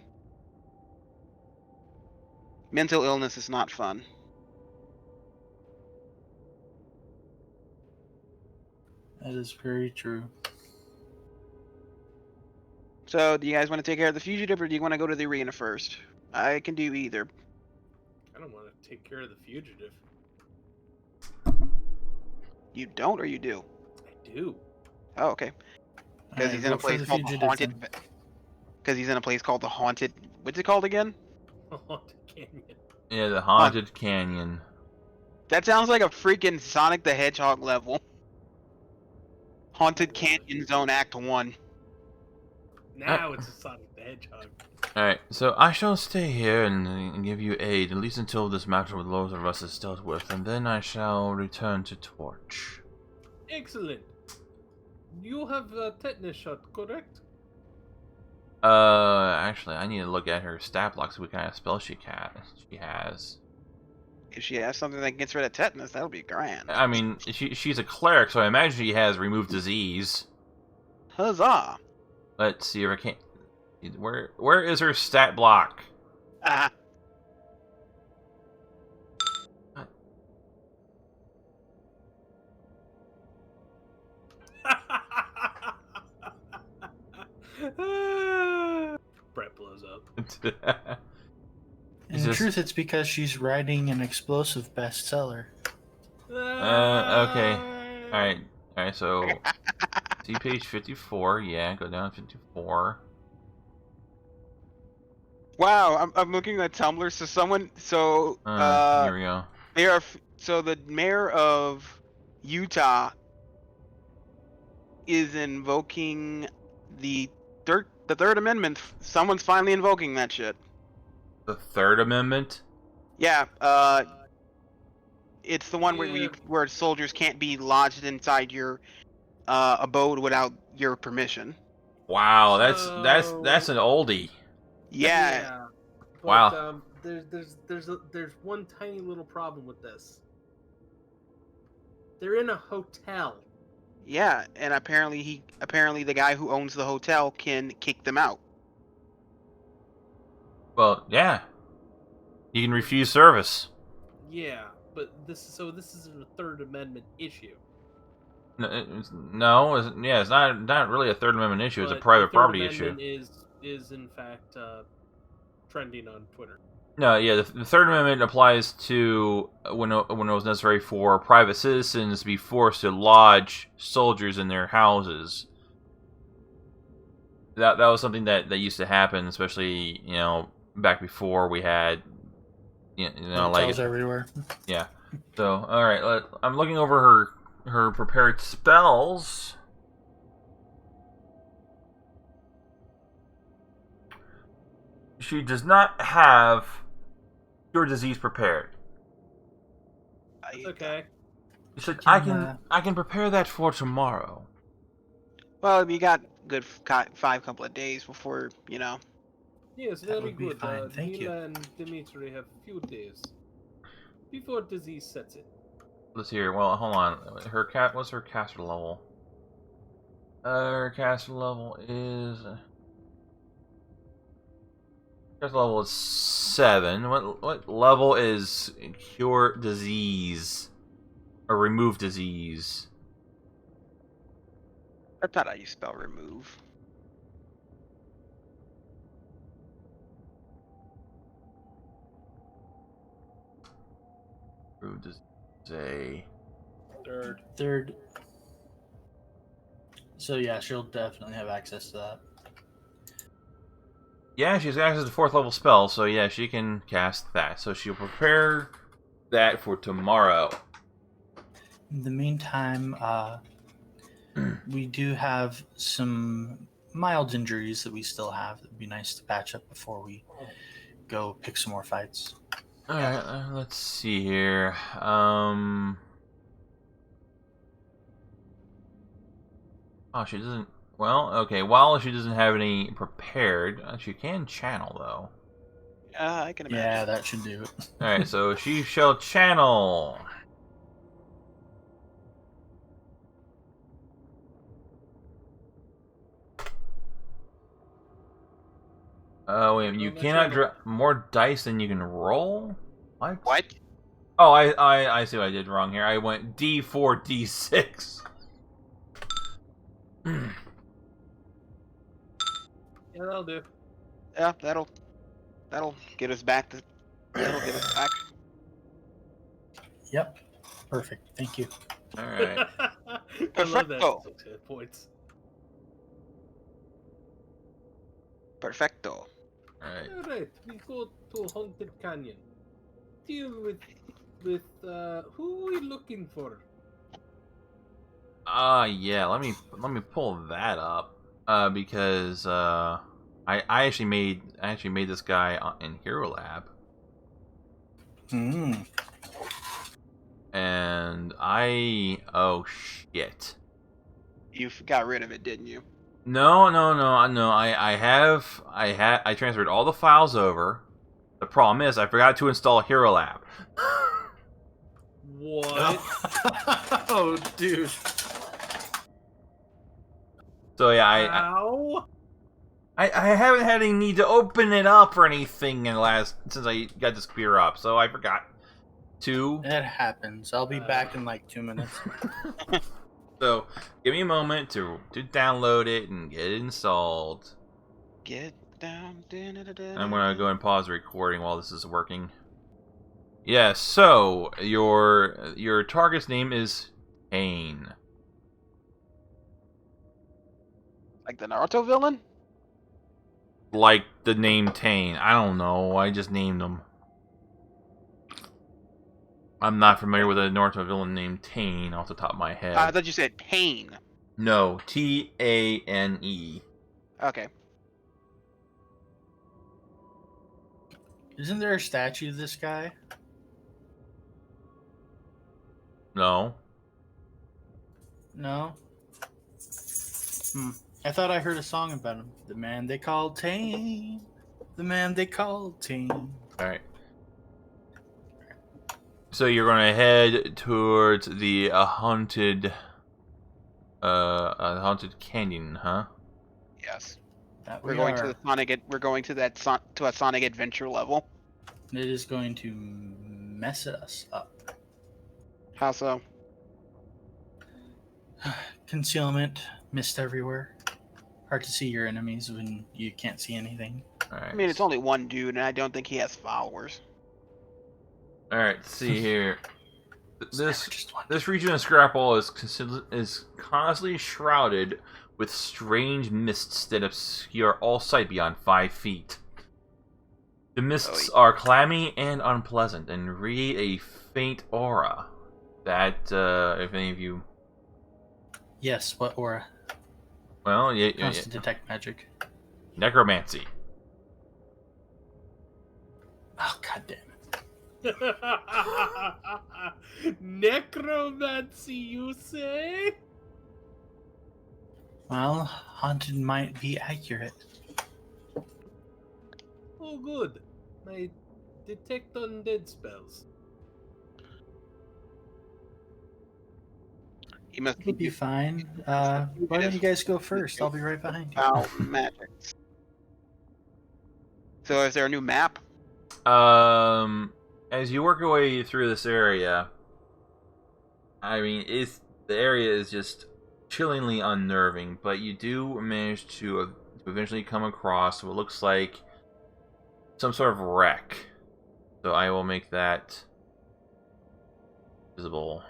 Mental illness is not fun. That is very true. So, do you guys want to take care of the fugitive, or do you want to go to the arena first? I can do either. I don't want to take care of the fugitive. You don't, or you do? I do. Oh, okay. Because he's in a place called the Haunted. Because he's in a place called the Haunted. What's it called again? Haunted Canyon. Yeah, the Haunted Canyon. That sounds like a freaking Sonic the Hedgehog level. Haunted Canyon Zone Act 1. Now it's a Sonic the Hedgehog. Alright, so I shall stay here and give you aid, at least until this matter with Lords of Rust is dealt with, and then I shall return to Torch. Excellent. You have a tetanus shot, correct? Actually, I need to look at her stat block, see what kind of spell she has. If she has something that gets rid of tetanus, that'll be grand. I mean, she's a cleric, so I imagine she has remove disease. Huzzah! Let's see if I can't... Where is her stat block? Ah. Brett blows up. In truth, it's because she's writing an explosive bestseller. Okay. Alright, so... see page 54, yeah, go down to 54. Wow, I'm looking at Tumblr. Here we go. So the mayor of Utah is invoking the Third Amendment. Someone's finally invoking that shit. The Third Amendment? Yeah, it's the one where soldiers can't be lodged inside your abode without your permission. Wow, that's an oldie. Yeah. But, wow. There's one tiny little problem with this. They're in a hotel. Yeah, and apparently the guy who owns the hotel can kick them out. Well, yeah. You can refuse service. Yeah, but this isn't a Third Amendment issue. No, it's not really a Third Amendment issue. It's a But private the Third property issue. Amendment is in fact trending on Twitter. No, yeah, the Third Amendment applies to when it was necessary for private citizens to be forced to lodge soldiers in their houses. That was something that used to happen, especially back before we had like everywhere. Yeah. So all right, I'm looking over her prepared spells. She does not have Cure Disease prepared. That's okay. She said, I can prepare that for tomorrow. Well, you got good 5 couple of days before, Yes, That very would be good. fine, thank you. Mila and Dimitri have few days before disease sets in. Let's hear. Well, hold on. What's her caster level? Her caster level is 7. What level is Cure Disease or Remove Disease? I thought I used spell remove. Remove Disease. A Third. So yeah, she'll definitely have access to that. Yeah, she's got access to 4th level spell, so yeah, she can cast that. So she'll prepare that for tomorrow. In the meantime, we do have some mild injuries that we still have. It'd be nice to patch up before we go pick some more fights. All right, let's see here. Oh, she doesn't. Well, okay. While she doesn't have any prepared, she can channel though. I can imagine. Yeah, that should do it. All right, so she shall channel. Oh, wait, you cannot draw more dice than you can roll? What? Oh, I see what I did wrong here. I went D4, D6. Yeah, that'll do. Yeah, that'll get us back to. That'll get us back. Yep. Perfect. Thank you. All right. I love that. Perfecto. 6 hit points. Perfecto. All right. Alright, we go to Haunted Canyon. Deal with who are we looking for? Yeah. Let me pull that up. Because I actually made this guy in Hero Lab. And oh shit. You got rid of it, didn't you? No. I transferred all the files over. The problem is I forgot to install Hero Lab. What? Oh, dude. So yeah, I haven't had any need to open it up or anything since I got this computer up, so I forgot to. It happens. I'll be back in like 2 minutes. So give me a moment to download it and get it installed. Get down. I'm gonna go and pause the recording while this is working. Yeah. So your target's name is Kane. Like the Naruto villain? Like the name Tane. I don't know. I just named him. I'm not familiar with a Naruto villain named Tane off the top of my head. I thought you said pain. No, Tane. Okay. Isn't there a statue of this guy? No. No? I thought I heard a song about him. The man they called Tane. The man they called Tane. Alright. So you're gonna head towards the haunted canyon, huh? Yes. That We're we going to are. the Sonic. We're going to to a Sonic Adventure level. It is going to mess us up. How so? Concealment, mist everywhere. Hard to see your enemies when you can't see anything. Alright. I mean, it's only one dude, and I don't think he has followers. Alright, let's see here. It's never just one. This region of Scrapple is constantly shrouded with strange mists that obscure all sight beyond 5 feet. The mists are clammy and unpleasant and radiate a faint aura. That, if any of you... Yes, what aura? Well, yeah. Constant detect magic. Necromancy. Oh, god damn it. Necromancy, you say? Well, haunted might be accurate. Oh, good. I detect undead spells. He must It'll be fine. Why don't you guys go first? I'll be right behind you. Foul magic. So, is there a new map? As you work your way through this area, I mean, the area is just chillingly unnerving, but you do manage to eventually come across what looks like some sort of wreck. So I will make that visible.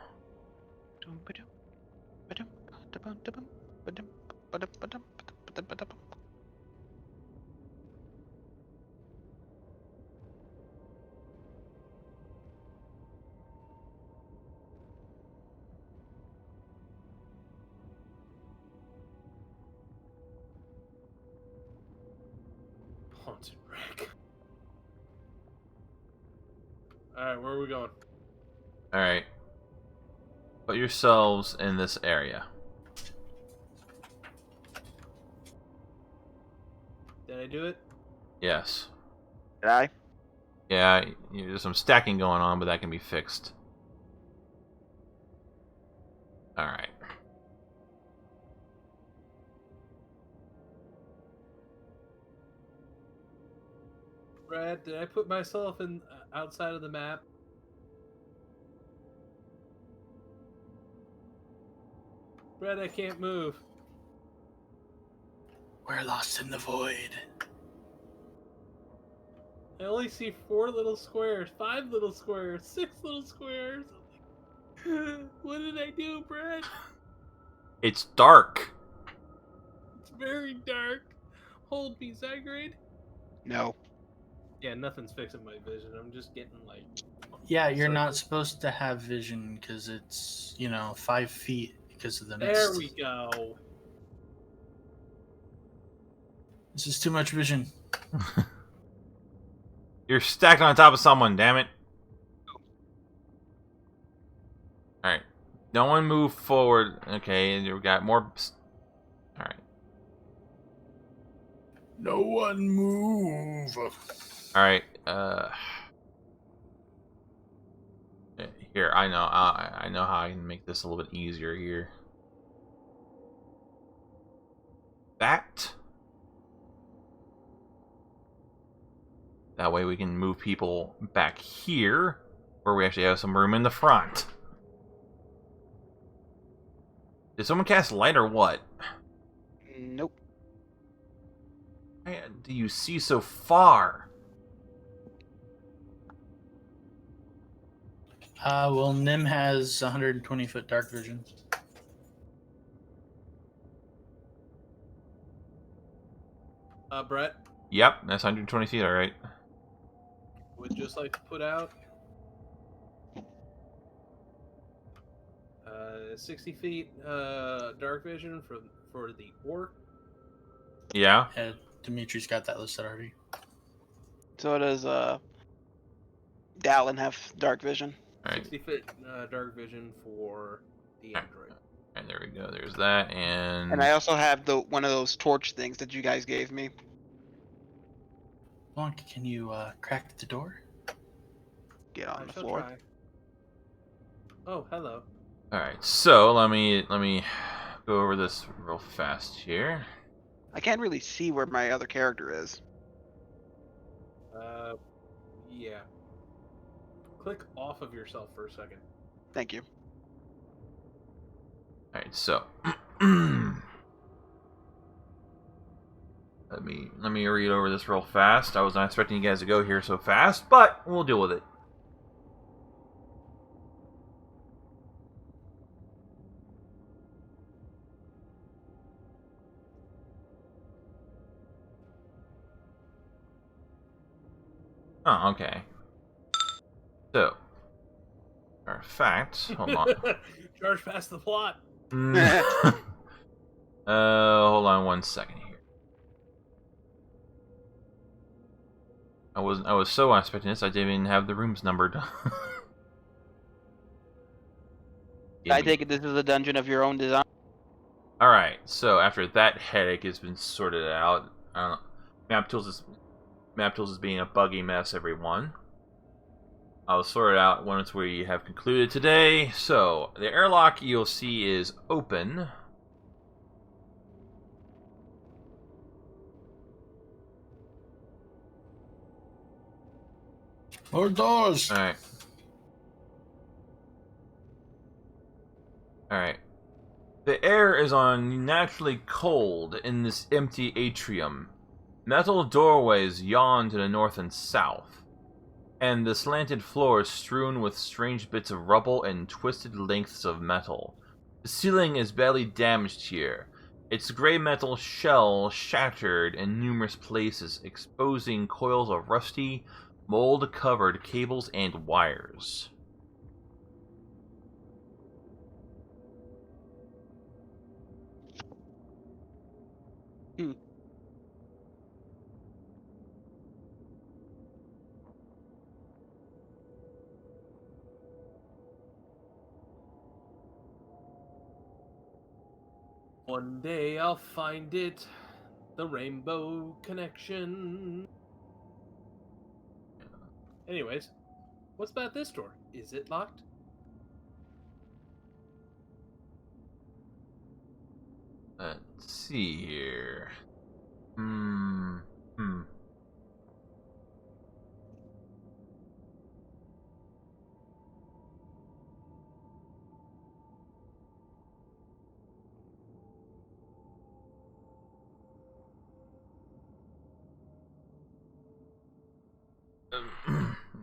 Haunted wreck. Alright, where are we going? Alright. Put yourselves in this area. Did I do it? Yes. Did I? Yeah, there's some stacking going on, but that can be fixed. Alright. Brad, did I put myself in outside of the map? Brad, I can't move. We're lost in the void. I only see 4 little squares, 5 little squares, 6 little squares. What did I do, Brad? It's dark. It's very dark. Hold me, Zygrade. No. Yeah, nothing's fixing my vision. I'm just getting like. Yeah, you're not circles. supposed to have vision because it's, 5 feet because of the mist. There we go. This is too much vision. You're stacked on top of someone, damn it. Alright. No one move forward. Okay, and you've got more... Alright. No one move. Alright, here, I know how I can make this a little bit easier here. That way we can move people back here, where we actually have some room in the front. Did someone cast light or what? Nope. Why do you see so far? Well, Nim has 120-foot dark vision. Brett Yep, that's 120 feet, alright. would just like to put out 60 feet dark vision for the orc. Yeah? Dimitri's got that listed already. So does Dallin have dark vision? Alright. 60 foot dark vision for the android. And there we go, there's that, And I also have one of those torch things that you guys gave me. Blanc, can you crack the door? Get on I the shall floor. try. Oh, hello. Alright, so let me go over this real fast here. I can't really see where my other character is. Yeah. Click off of yourself for a second. Thank you. Alright, so let me read over this real fast. I was not expecting you guys to go here so fast, but we'll deal with it. Oh, okay. So, matter of fact, hold on. Charge past the plot. Hold on one second here. I was so unexpecting this, I didn't even have the rooms numbered. I take it this is a dungeon of your own design. Alright, so after that headache has been sorted out, I don't know. Maptools is being a buggy mess, everyone. I'll sort it out once we have concluded today. So, the airlock you'll see is open. More doors! Alright. Alright. The air is unnaturally cold in this empty atrium. Metal doorways yawn to the north and south, and the slanted floor is strewn with strange bits of rubble and twisted lengths of metal. The ceiling is badly damaged here, its gray metal shell shattered in numerous places, exposing coils of rusty, mold-covered cables and wires. One day I'll find it. The rainbow connection. Anyways, what's about this door? Is it locked? Let's see here.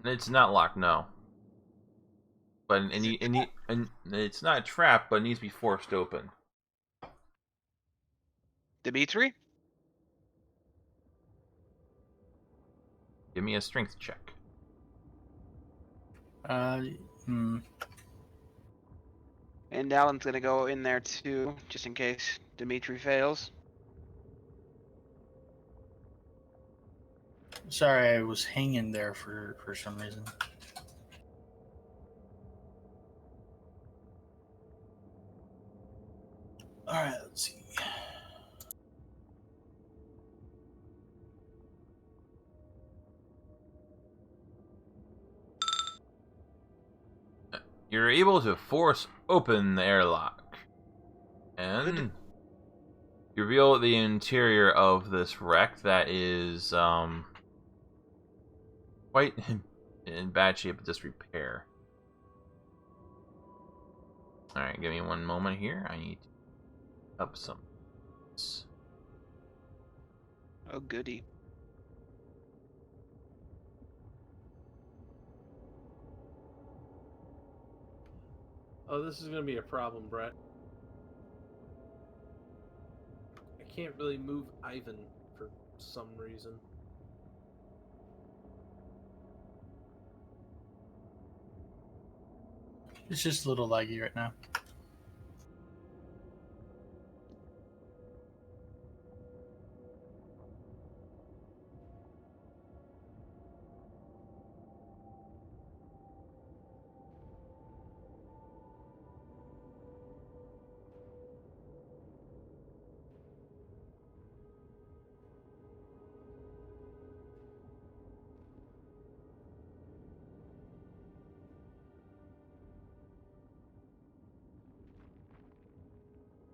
It's not locked, no. But it's not trapped, but it needs to be forced open. Dimitri? Give me a strength check. And Alan's gonna go in there too, just in case Dimitri fails. Sorry, I was hanging there for some reason. Alright, let's see. You're able to force open the airlock. And you reveal the interior of this wreck that is quite in bad shape of disrepair. Alright, give me one moment here. I need to up some. Oh, goody. Oh, this is gonna be a problem, Brett. I can't really move Ivan for some reason. It's just a little laggy right now.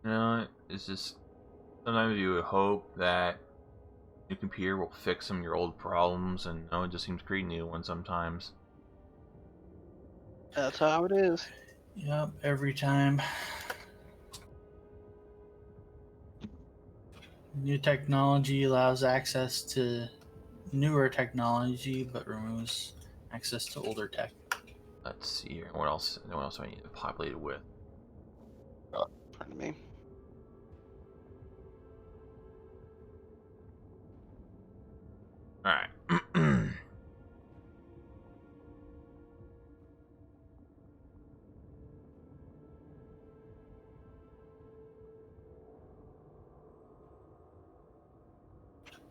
No, it's just Sometimes you would hope that your computer will fix some of your old problems, and no, it just seems to create new ones sometimes. That's how it is. Yep, every time. New technology allows access to newer technology, but removes access to older tech. Let's see here. What else? What else do I need to populate it with? Pardon me. All right.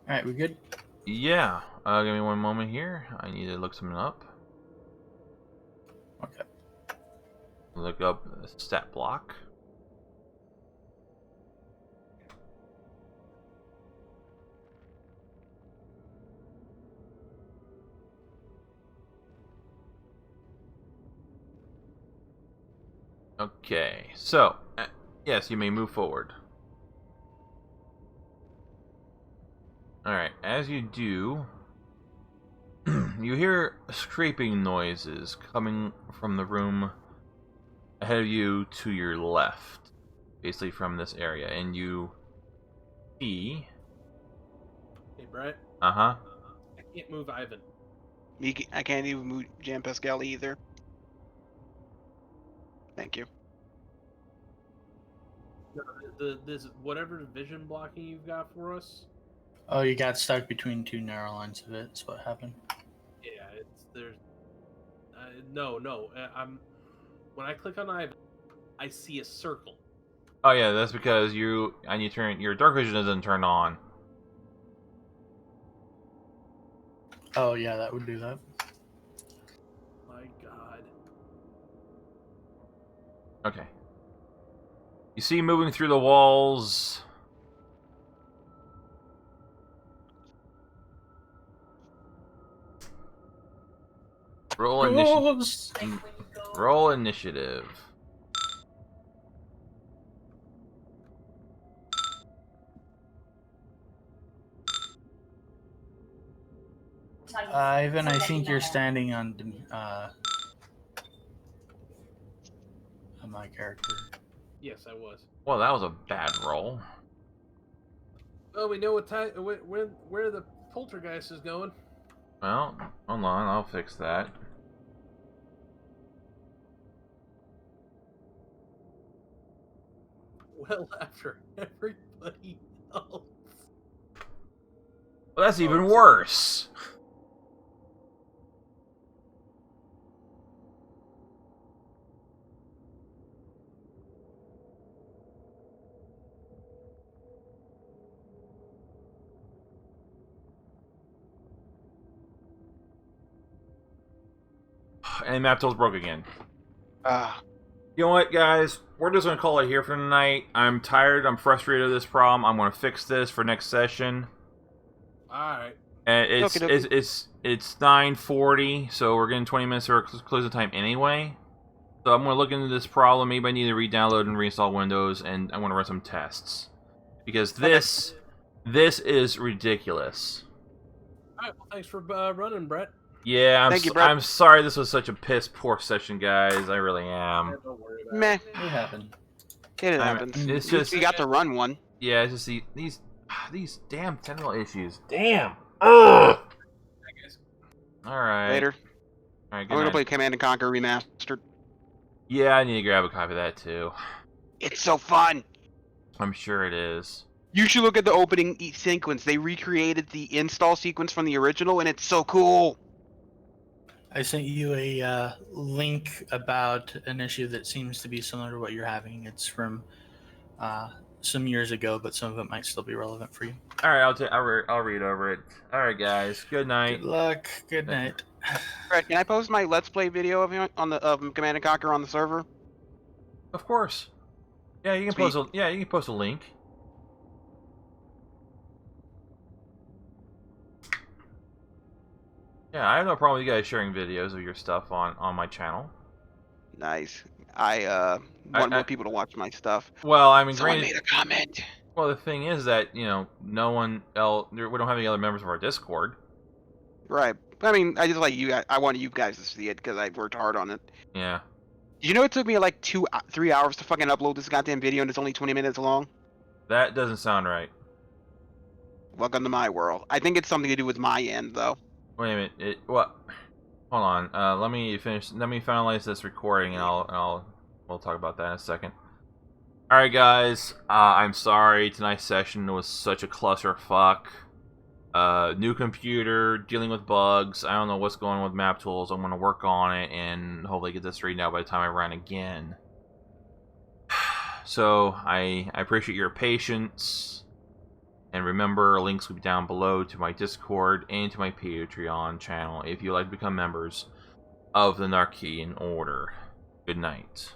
All right, we good? Yeah. Give me one moment here. I need to look something up. Okay. Look up the stat block. Okay, so yes, you may move forward. Alright, as you do, you hear scraping noises coming from the room ahead of you to your left, basically from this area, and you see... Hey, Brett. Uh-huh. I can't move Ivan. I can't even move Jean Pascal either. Thank you. No, this whatever vision blocking you've got for us. Oh, you got stuck between two narrow lines of it. That's what happened. Yeah, there's no. I'm when I click on Ivan, I see a circle. Oh yeah, that's because your dark vision doesn't turn on. Oh, yeah, that would do that. My God. Okay. You see moving through the walls... Roll initiative. Ivan, I think you're standing on my character. Yes, I was. Well, that was a bad roll. Oh, we know what time where the poltergeist is going. Well, hold on, I'll fix that. Well, after everybody else. Well, that's even worse. And Maptools broke again. You know what, guys? We're just gonna call it here for tonight. I'm tired. I'm frustrated of this problem. I'm gonna fix this for next session. All right. And it's 9:40, so we're getting 20 minutes for closing time anyway. So I'm gonna look into this problem. Maybe I need to re-download and reinstall Windows, and I want to run some tests because this is ridiculous. All right. Well, thanks for running, Brett. Yeah, Thank you, Brett. I'm sorry this was such a piss poor session, guys. I really am. Yeah, don't worry about Meh. it. It happened. It happens. It's At least just you got to run one. yeah, it's just these damn technical issues. Damn. Ugh. I guess. All right. Later. All right. I'm Good gonna night. play Command and Conquer Remastered. Yeah, I need to grab a copy of that too. It's so fun. I'm sure it is. You should look at the opening sequence. They recreated the install sequence from the original, and it's so cool. I sent you a link about an issue that seems to be similar to what you're having. It's from some years ago, but some of it might still be relevant for you. All right, I'll read over it. All right, guys. Good night. Good luck. Good night. Brett, can I post my Let's Play video of you on the Command and Conquer on the server? Of course. Yeah, you can Sweet. post a link. Yeah, I have no problem with you guys sharing videos of your stuff on my channel. Nice. I want more people to watch my stuff. Well, I mean, Someone granted, made a comment. Well, the thing is that, no one else, we don't have any other members of our Discord. Right. I mean, I just like you. I wanted you guys to see it because I worked hard on it. Yeah. You know, it took me like 3 hours to fucking upload this goddamn video, and it's only 20 minutes long. That doesn't sound right. Welcome to my world. I think it's something to do with my end, though. Wait a minute. What? Hold on. Let me finish. Let me finalize this recording, and we'll talk about that in a second. All right, guys. I'm sorry. Tonight's session was such a clusterfuck. New computer, dealing with bugs. I don't know what's going on with Maptools. I'm going to work on it and hopefully get this straightened out by the time I run again. So, I appreciate your patience. And remember, links will be down below to my Discord and to my Patreon channel if you'd like to become members of the Narkean Order. Good night.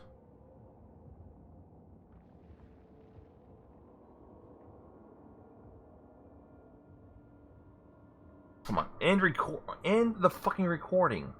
Come on, end the fucking recording.